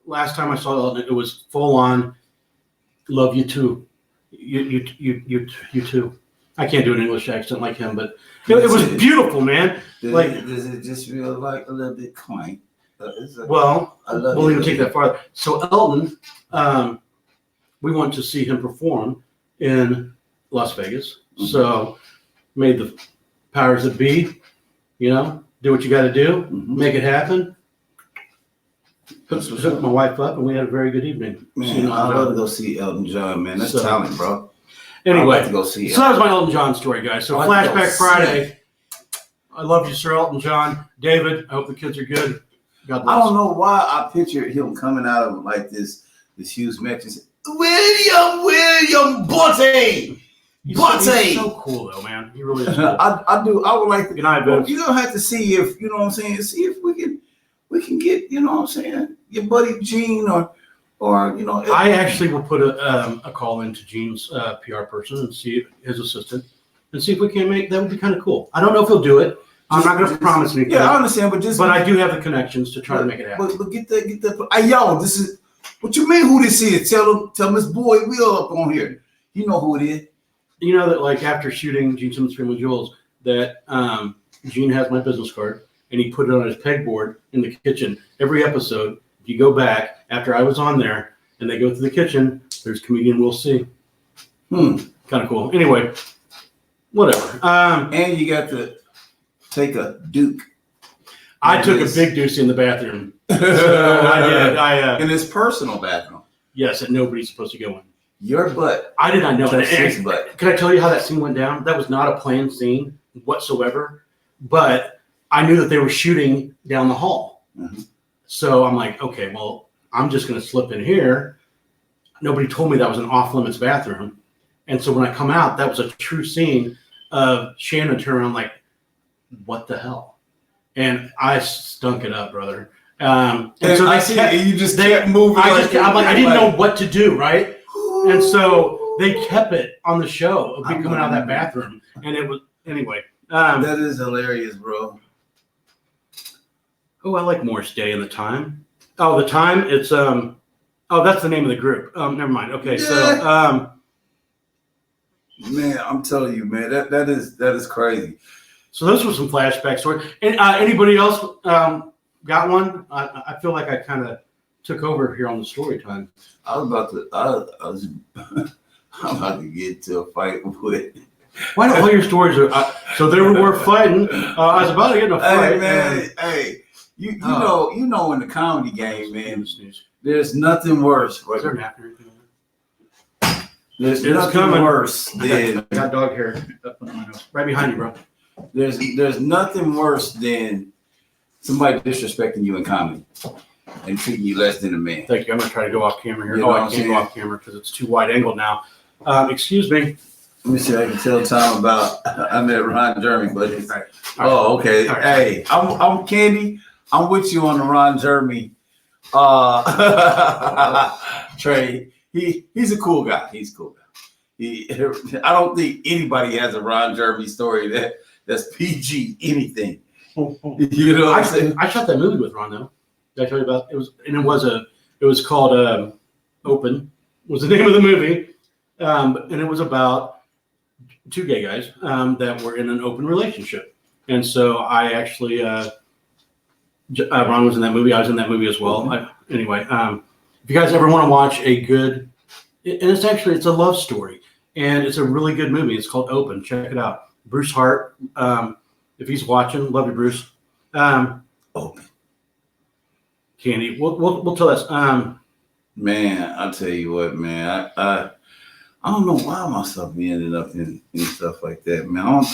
Last time I saw Elton, it was full on, love you too. You too. I can't do an English accent like him, but it was beautiful, man. Does it just feel like a little bit quaint? Well, we'll even take that farther. So Elton, we went to see him perform in Las Vegas. Mm-hmm. So made the powers that be, do what you got to do, make it happen. Hooked my wife up, and we had a very good evening. Man, I love to go see Elton John, man. That's talent, bro. Anyway, like to go see so that was my Elton John story, guys. So Flashback Friday. I love you, Sir Elton John. David, I hope the kids are good. God bless. I don't know why I pictured him coming out of like this huge match and say, William Botte. He's so cool, though, man. He really is cool. I do. I would like to. Good night, Vince. You're gonna have to see if see if we can get your buddy Gene or. I actually will put a call into Gene's PR person and see if his assistant and see if we can make that. Would be kind of cool. I don't know if he'll do it. I'm not going to promise anything. Yeah, I understand, but I do have the connections to try to make it happen. But get that. Hey, yo, this is what you mean. Who this is? Tell Miss Boy we all up on here. You know who it is. You know that like after shooting Gene Simmons' Screaming Jewels, that Gene has my business card and he put it on his pegboard in the kitchen every episode. If you go back after I was on there and they go through the kitchen, there's comedian We'll See. Kind of cool. Anyway, whatever. And you got to take a Duke. I took a big deuce in the bathroom. So I did. In his personal bathroom. Yes, that nobody's supposed to go in. Your butt. I did not know that. His butt. Can I tell you how that scene went down? That was not a planned scene whatsoever. But I knew that they were shooting down the hall. Mm-hmm. So I'm like, okay, well, I'm just going to slip in here. Nobody told me that was an off-limits bathroom. And so when I come out, that was a true scene of Shannon turning around like, what the hell? And I stunk it up, brother. And so I see you just kept moving. I didn't know what to do, right? And so they kept it on the show of me coming out of that bathroom. And it was, anyway. That is hilarious, bro. Oh, I like Morris Day and The Time. Oh, The Time, it's, that's the name of the group. Never mind. Okay, so. Man, I'm telling you, man, that is crazy. So those were some flashback stories. And anybody else got one? I feel like I kind of took over here on the story time. I was I'm about to get to a fight with. Why do all your stories are so they were fighting? I was about to get in a fight. Hey man, hey, you know in the comedy game, man, there's nothing worse. Right? Is there a napkin or anything? There's It's nothing coming. worse than I got dog hair up on my nose. Right behind you, bro. there's nothing worse than somebody disrespecting you in comedy and treating you less than a man. Thank you. I'm gonna try to go off camera here. You know what I I'm can't go saying? off camera because it's too wide angle now. Excuse me. Let me see. I can tell Tom about I met Ron Jeremy, but it's, All right. oh, okay. All right. Hey, I'm Candy. I'm with you on the Ron Jeremy trade. He's a cool guy. He's a cool guy. I don't think anybody has a Ron Jeremy story that's PG anything. You know what I'm saying? I shot that movie with Ron though. Did I tell you about it? It was called Open was the name of the movie, and it was about two gay guys that were in an open relationship, and so I actually Ron was in that movie. I was in that movie as well. Anyway, if you guys ever want to watch a good, and it's a love story, and it's a really good movie. It's called Open. Check it out. Bruce Hart. If he's watching, love you, Bruce. Open. Candy, we'll tell us. Man, I'll tell you what, man. I don't know why myself ended up in stuff like that, man.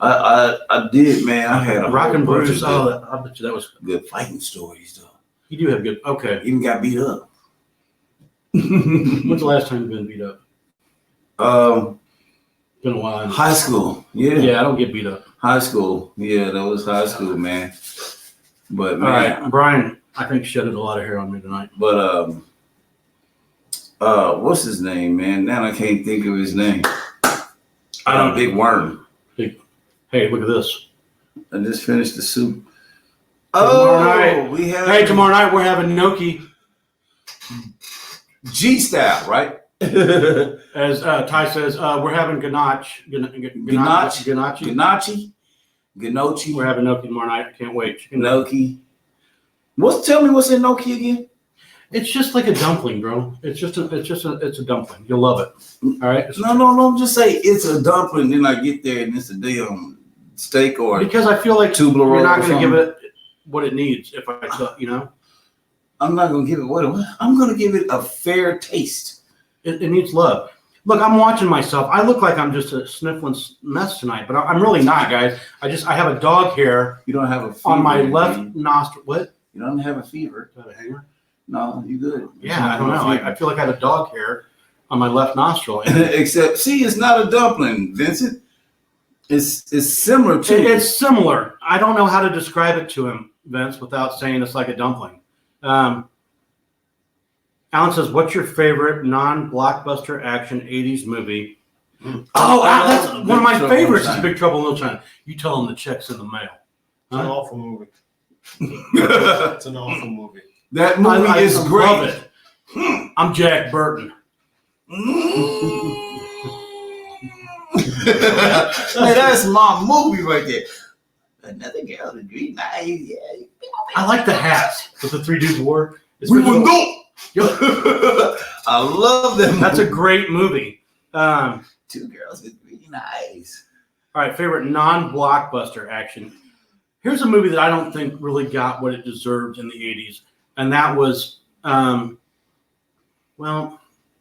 I did, man. I had a Rock and whole bunch Bruce. of Oh, I bet you that was. good fighting stories, though. You do have good. Okay. Even got beat up. When's the last time you've been beat up? Been a while. High school. Yeah. Yeah, I don't get beat up. High school. Yeah, that was high school, man. But All man, right, Brian. I think shedded a lot of hair on me tonight. but what's his name, man? Now I can't think of his name. Big Worm. Hey, look at this. I just finished the soup. Tomorrow night. We have Tomorrow night we're having gnocchi. G style, right? As Ty says, we're having ganache. Ganache. Gnocchi. We're having gnocchi tomorrow night. I can't wait. Gnocchi. Tell me what's in gnocchi again? It's just like a dumpling, bro. It's a dumpling. You'll love it. All right. No. Just say it's a dumpling. Then I get there and it's a damn steak or Because I feel like tubular you're roll not or going to give something. it what it needs. If I tell you know, I'm not gonna give it what I'm gonna give it a fair taste. it needs love. Look, I'm watching myself. I look like I'm just a sniffling mess tonight, but I'm really not, guys. I have a dog hair You don't have a fever on my man. left nostril. What? You don't have a fever. Is that a hanger? No, you good. Yeah, I don't know. I feel like I have a dog hair on my left nostril. Except, see, it's not a dumpling, Vincent. It's similar to. It's similar. I don't know how to describe it to him, Vince, without saying it's like a dumpling. Alan says, "What's your favorite non-blockbuster action '80s movie?" Oh, that's one of my favorites. Is Big Trouble in Little China. You tell them the check's in the mail. It's an awful movie. It's an awful movie. That movie is great. Love it. I'm Jack Burton. Hey, that's my movie right there. Another girl to green eyes. Yeah. I like the hats that the three dudes wore. It's We pretty will cool. go. I love them. That's a great movie. Two girls with green eyes. All right, favorite non-blockbuster action. Here's a movie that I don't think really got what it deserved in the 80s, and that was, well,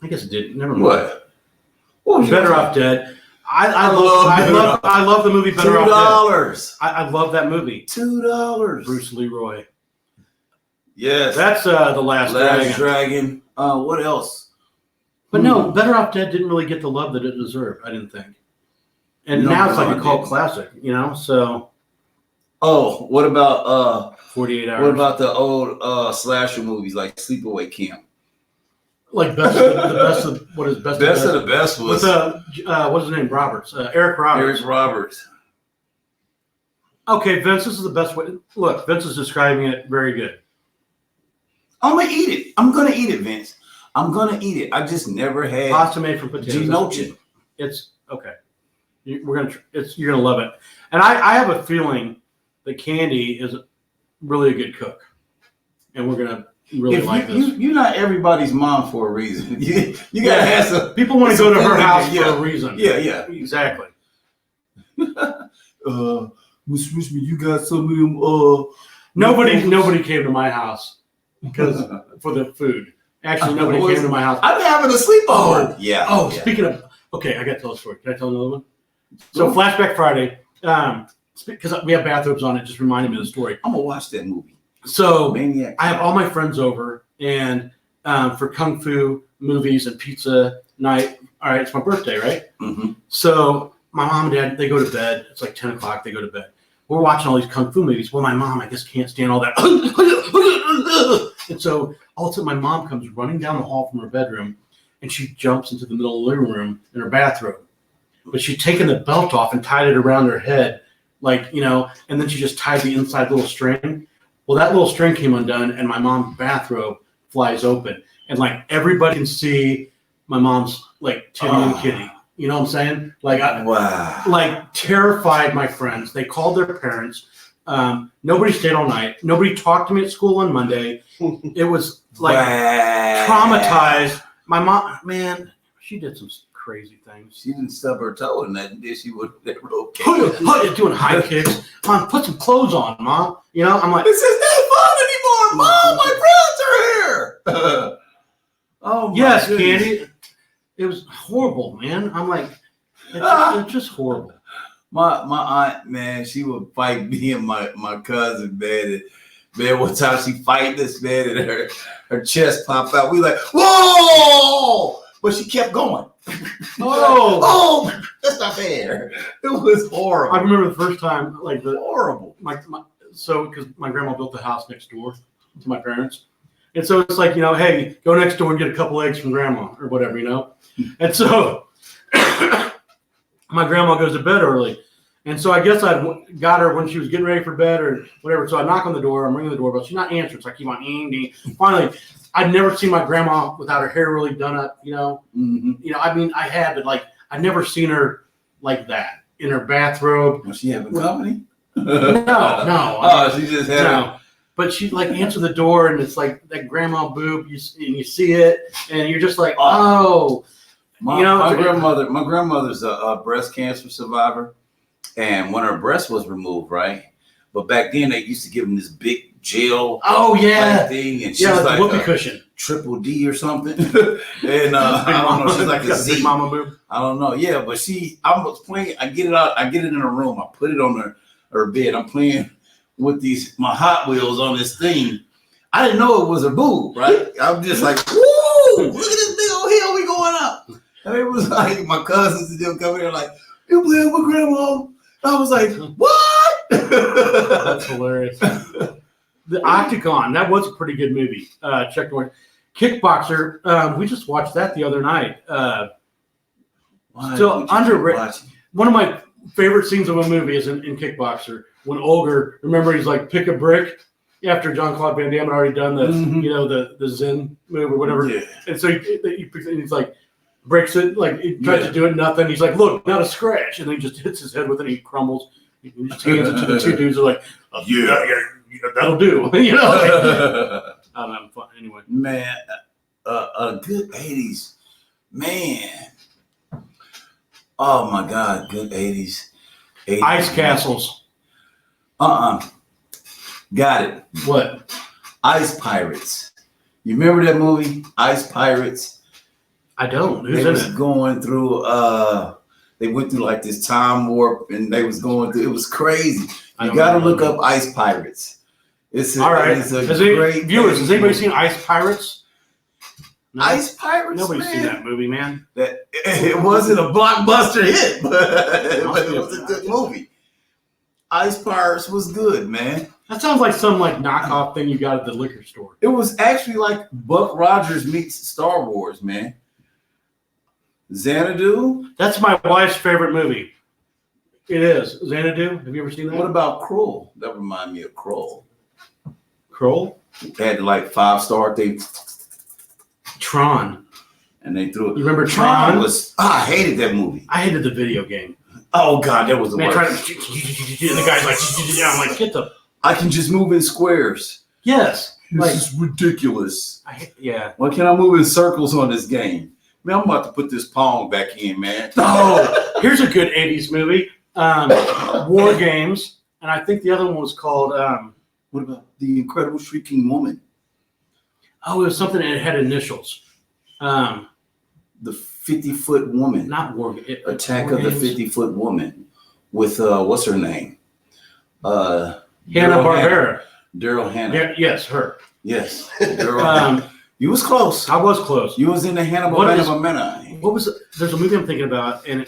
I guess it did. Never mind. What was Better Off Dead. I love the movie Better Off $2. Dead. I love that movie. $2. Bruce Leroy. Yes. That's the Last Dragon. What else? But no, Better Off Dead didn't really get the love that it deserved, I didn't think. And No, now it's like no, a cult it didn't. classic, so Oh, what about 48 Hours. what about the old slasher movies like Sleepaway Camp? Like the best of what is best Best of the best was with what's his name? Roberts. Eric Roberts. Eric Roberts. Okay, Vince, this is the best way. Look, Vince is describing it very good. I'm gonna eat it. I'm gonna eat it, Vince. I'm gonna eat it. I just never had Pasta made from potatoes. gnocchi. It's okay. You're gonna love it. And I have a feeling that Candy is really a good cook, and we're gonna really like this. You're not everybody's mom for a reason. You gotta have some. People want to go to her house for yeah. a reason. Yeah. Exactly. Miss Richmond, you got some of them. Nobody came to my house because for the food. Actually, nobody came to my house. I'm having a sleepover. Yeah. Oh, speaking of, okay, I got to tell a story. Can I tell another one? So Flashback Friday, because we have bathrobes on it, just reminded me of the story. I'm gonna watch that movie. So Maniac. I have all my friends over, and for kung fu movies and pizza night. All right, it's my birthday, right? Mm-hmm. So my mom and dad, they go to bed. It's like 10 o'clock. They go to bed. We're watching all these kung fu movies. Well, my mom, I guess, can't stand all that. And so all of a sudden, my mom comes running down the hall from her bedroom, and she jumps into the middle of the living room in her bathrobe. But she'd taken the belt off and tied it around her head, like, and then she just tied the inside little string. Well, that little string came undone, and my mom's bathrobe flies open. And, like, everybody can see my mom's, like, titty and kitty. You know what I'm saying? Like, wow. Like, terrified my friends. They called their parents. Nobody stayed all night. Nobody talked to me at school on Monday. It was, like, traumatized. My mom, man, she did some crazy things. She didn't stub her toe in that, did she? Would never okay. Doing high kicks. Mom, put some clothes on, Mom. I'm like, this is not fun anymore. Mom, my friends are here. Oh, my yes, goodness. Candy. It was horrible, man. I'm like, it's just horrible. My aunt, man, she would fight me and my cousin, man. Man, one time she fighting us, man, and her chest popped out. We like, whoa! But she kept going. Oh, that's not fair. It was horrible. I remember the first time, like horrible. Because my grandma built the house next door to my parents, and so it's like, hey, go next door and get a couple eggs from grandma or whatever, And so my grandma goes to bed early, and so I guess I got her when she was getting ready for bed or whatever. So I knock on the door, I'm ringing the doorbell, she's not answering, so I keep on ding. Finally, I'd never seen my grandma without her hair really done up, Mm-hmm. I mean, I had, but like, I'd never seen her like that in her bathrobe. Was she having company? No. Oh, she just had no. But she'd like answer the door, and it's like that grandma boob, and you see it, and you're just like, oh. My grandmother's a breast cancer survivor, and when her breast was removed, right? But back then they used to give them this big gel thing, and she's like whoopee cushion, triple D or something. And I don't know, she's like a Z. Big mama boob. I don't know, yeah, but I was playing. I get it in her room. I put it on her bed. I'm playing with my Hot Wheels on this thing. I didn't know it was a boob, right? I'm just like, woo! Look at this big old hill we going up. And it was like my cousins and them coming here like, you playing with grandma? I was like, what? That's hilarious. The Octagon, that was a pretty good movie. Check the Kickboxer, we just watched that the other night. Still underrated. One of my favorite scenes of a movie is in Kickboxer when Olger, remember, he's like, pick a brick after Jean-Claude Van Damme had already done the the Zen move or whatever. Yeah. And so he's like, breaks it, like he tries to do it, nothing. He's like, look, not a scratch. And then he just hits his head with it and he crumbles. He just hands it to the two dudes who are like, yeah, that'll do. Like, I don't know, fun. Anyway. Man, a good 80s. Man. Oh my God, good 80s. Ice Castles. Got it. What? Ice Pirates. You remember that movie, Ice Pirates? I don't. Who's they was going through. They went through like this time warp, and they was going through. It was crazy. You got to look up Ice Pirates. All right. Great viewers, has anybody seen Ice Pirates? No? Ice Pirates. Nobody's seen that movie, man. It wasn't a blockbuster hit, but it was a good movie. Ice Pirates was good, man. That sounds like some knockoff thing you got at the liquor store. It was actually like Buck Rogers meets Star Wars, man. Xanadu? That's my wife's favorite movie. It is. Xanadu? Have you ever seen that? What about Kroll? That reminded me of Kroll. Kroll? They had the 5-star thing. Tron. And they threw it. You remember Tron? I hated that movie. I hated the video game. Oh God, that was the worst. And the guy's like, I'm like, get the. I can just move in squares. Yes. Like- This is ridiculous. Yeah. Why can't I move in circles on this game? Man, I'm about to put this Pong back in, man. Oh, here's a good 80s movie. War Games. And I think the other one was called, What about The Incredible Shrieking Woman? it was something that had initials. The 50-foot woman. Not War Attack War of the Games. 50-foot woman. With, what's her name? Hanna-Barbera. Daryl Hannah. Yeah, yes, her. Yes. Daryl Hannah. You was close. I was close. You was in the Hanna-Barbera. What was it? There's a movie I'm thinking about, and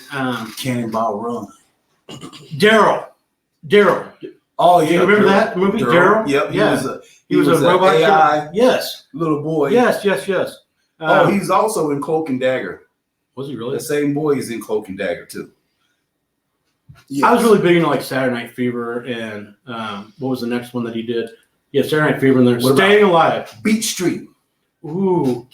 Cannonball Run. Daryl. Oh, yeah. Do you remember that movie, Daryl? Yep. Yeah. He was a robot AI killer. Yes. little boy. Yes. He's also in Cloak and Dagger. Was he really? The same boy is in Cloak and Dagger too. Yes. I was really big into like Saturday Night Fever, and what was the next one that he did? Yeah, Saturday Night Fever, and they're What Staying Alive. Beach Street. Ooh.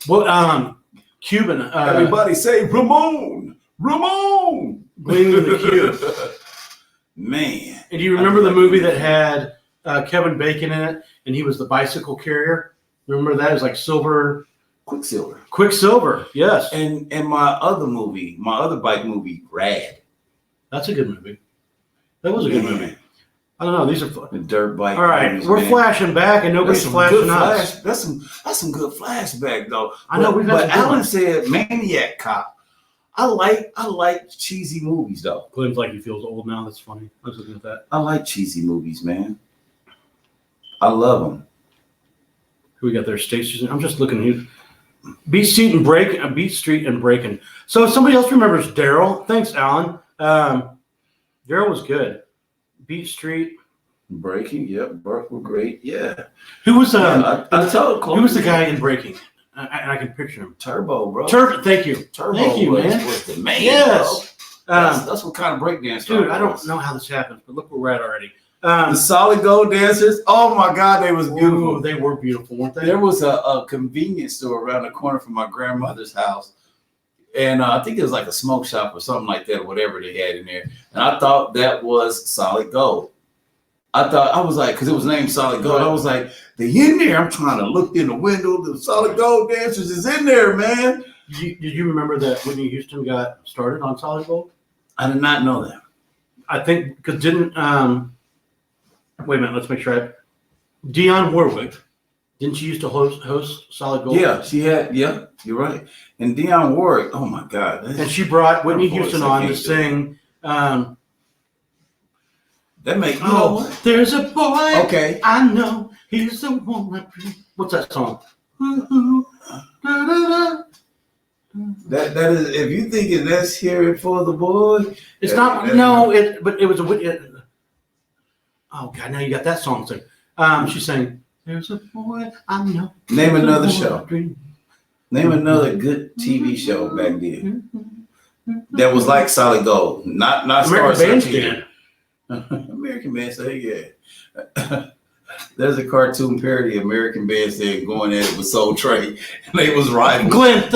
What? Cuban. Everybody say Ramon. Gleaming in the Cube. Man. And do you remember the movie that had Kevin Bacon in it, and he was the bicycle carrier? Remember that? It was like Quicksilver. Yes. And my other bike movie, Rad. That's a good movie. That was a good movie. I don't know. These are fun. The dirt bike. All right, movies, we're man. flashing back, and nobody's flashing us. That's some good flashback though. I know we've had But some good Alan ones. said Maniac Cop. I like cheesy movies though. Glenn's like he feels old now. That's funny. I was looking at that. I like cheesy movies, man. I love them. Who we got there? Stacey. I'm just looking here. Beat Street and Breaking. So if somebody else remembers Daryl, thanks, Alan. Daryl was good. Beat Street. Breaking, yep. Burke were great. Yeah. Who was I told who was the guy in Breaking? I can picture him. Turbo, bro. Thank you. Turbo Thank you, was, man. was the man. Yes. Bro. That's what kind of breakdance. Dude, I don't know how this happens, but look where we're at already. The Solid Gold dancers. Oh my God, they was beautiful. Ooh, they were beautiful, weren't they? There was a convenience store around the corner from my grandmother's house. And I think it was like a smoke shop or something like that, or whatever they had in there. And I thought that was Solid Gold. I was like, because it was named Solid Gold. I was like, they in there. I'm trying to look in the window. The Solid Gold dancers is in there, man. Did you remember that Whitney Houston got started on Solid Gold? I did not know that. I think because didn't wait a minute, let's make sure. Dionne Warwick, didn't she used to host Solid Gold? Yeah, she had. Yeah, you're right. And Dionne Warwick. Oh my God. And she brought Whitney Her voice, Houston I on to can't do sing. That makes. You know what? There's a boy. Okay. I know he's the one. What's that song? That is. If you thinking that's Hear It for the Boy. It's that- not. that- No, but it was a Whitney. Oh God! Now you got that song. So, she's saying, "There's a boy I know." Name There's a another boy show. I dream." Name another good TV show back then that was like Solid Gold. Not American Star Bandstand. American Bandstand, yeah. There's a cartoon parody of American Bandstand going at it with Soul Train, and they was rivals. Glenn,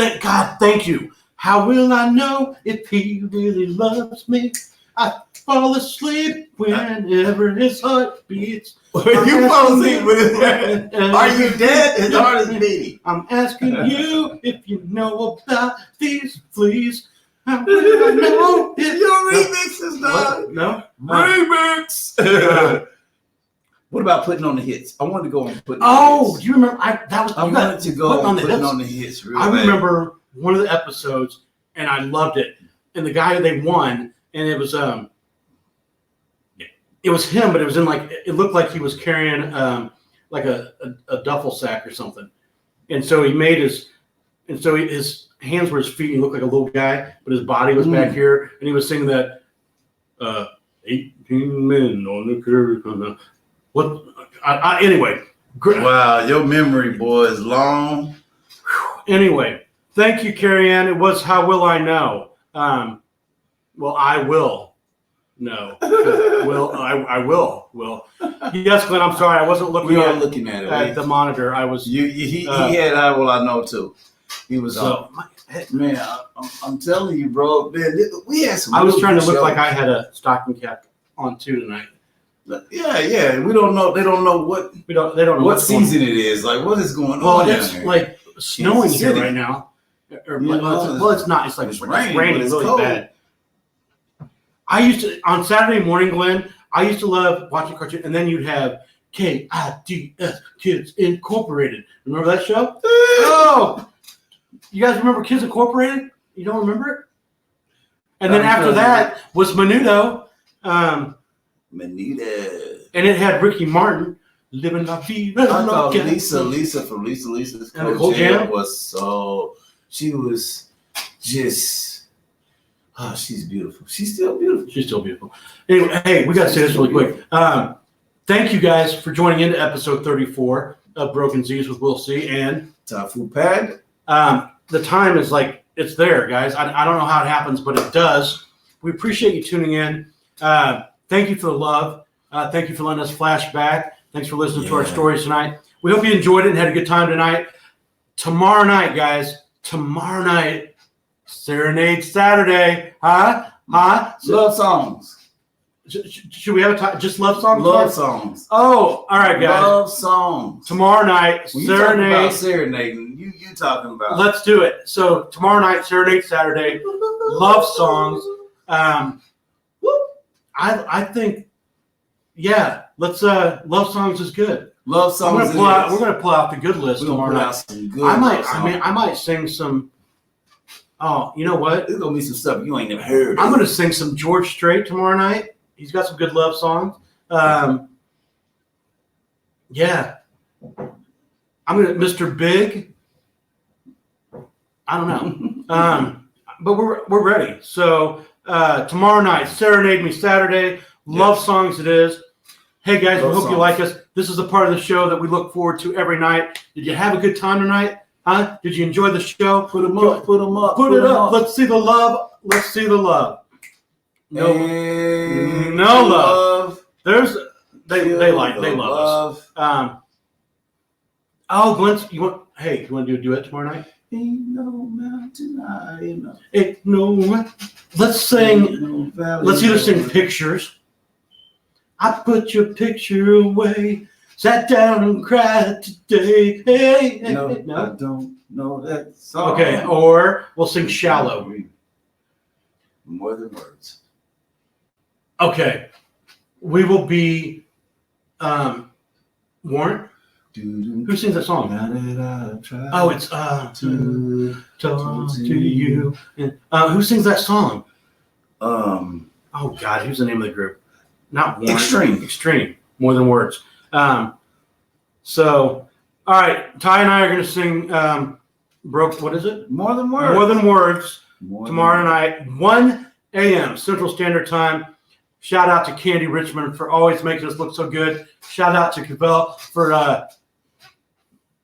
thank you. How will I know if he really loves me? I fall asleep whenever his heart beats. You fall asleep with it. Are you dead? His heart is beating. I'm asking you if you know about these fleas. How will I know if Your remix is done. What? No? Remix. What about putting on the hits? I wanted to go on putting. Oh, do you remember? I wanted to go Putting on on the putting Hits. on the hits. Real I bad. remember one of the episodes, and I loved it. And the guy they won, and it was him, but it was in like it looked like he was carrying like a duffel sack or something. And so his hands were his feet. And he looked like a little guy, but his body was back here, and he was singing that 18 men on the curve. What? Anyway. Wow, your memory, boy, is long. Anyway, thank you, Carrie Ann. It was How Will I Know? Well, I will know. I will. Yes, Glenn, I'm sorry. I wasn't looking We are at looking at it. the monitor. I was. He had I will I know too. He was So, man. I'm telling you, bro. Man, we had some. I was real trying to good look shows. like I had a stocking cap on too tonight. Yeah. We don't know. They don't know what. They don't know what what's going season it is. Like, what is going Well, on? it's down there? like snowing here City. right now. Or, Yeah, well, it's not. It's like it's it's raining, raining but it's really cold. bad. I used to on Saturday morning, Glenn. I used to love watching cartoon, and then you'd have KIDS Kids Incorporated. Remember that show? Oh, you guys remember Kids Incorporated? You don't remember it? And then after that was Menudo. Menudo. And it had Ricky Martin living la vida. I thought Lisa from Lisa's And the Cold Jam was so. She was just. Oh, she's beautiful. She's still beautiful. She's still beautiful. Anyway, hey, we got to say this really quick. Thank you guys for joining into episode 34 of Broken Zzz's with Will C. And Tafu Pad. the time is like, it's there, guys. I don't know how it happens, but it does. We appreciate you tuning in. Thank you for the love. Thank you for letting us flashback. Thanks for listening to our stories tonight. We hope you enjoyed it and had a good time tonight. Tomorrow night, guys. Tomorrow night, Serenade Saturday. Huh? Love songs. Should we have a time? Just love songs? Love songs. Oh, all right, guys. Love songs. Tomorrow night, when you talking Serenade. about serenading, you talking about. Let's do it. So tomorrow night, Serenade Saturday, love songs. I think, yeah. Let's. Love songs is good. Love songs. We're gonna pull out the good list tomorrow night. Some good I might sing some. Oh, you know what? There's gonna be some stuff you ain't never heard. I'm gonna sing some George Strait tomorrow night. He's got some good love songs. Yeah. I'm gonna Mr. Big. I don't know. But we're ready. So tomorrow night, Serenade Me Saturday. Love songs it is. Hey guys, we hope you like us. This is a part of the show that we look forward to every night. Did you have a good time tonight? Huh? Did you enjoy the show? Put them up. Put them up. Put it up. Let's see the love. Let's see the love. No love. There's they love us. Oh, Glenn, you want to do a duet tomorrow night? Ain't no mountain high enough. Ain't no. Let's sing. Let's either sing Pictures. I put your picture away. Sat down and cried today. Hey, no, I don't know that song. Okay, or we'll sing Shallow. More Than Words. Okay, we will be Warren. Who sings that song? Oh, it's to talk to you. And, who sings that song? Oh God, who's the name of the group? Not Warren. Extreme. More Than Words. So, all right, Ty and I are going to sing. What is it? More Than Words. More Than Words. Tomorrow night, 1 a.m. Central Standard Time. Shout out to Candy Richmond for always making us look so good. Shout out to Cavell for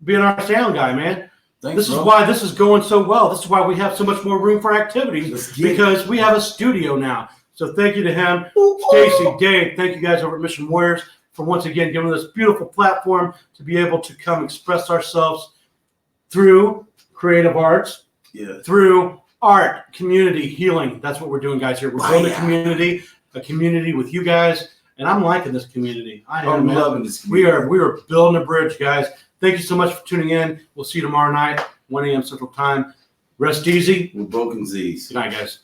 being our sound guy, man. Thanks, this is why this is going so well. This is why we have so much more room for activities because we have a studio now. So thank you to him, Stacy, Dave. Thank you guys over at Mission Warriors for once again giving us this beautiful platform to be able to come express ourselves through creative arts, through art, community, healing. That's what we're doing, guys, here. We're building a community with you guys, and I'm liking this community. I'm loving this community. We are building a bridge, guys. Thank you so much for tuning in. We'll see you tomorrow night, 1 a.m. Central Time. Rest easy. We're Broken Zzz's. Good night, guys.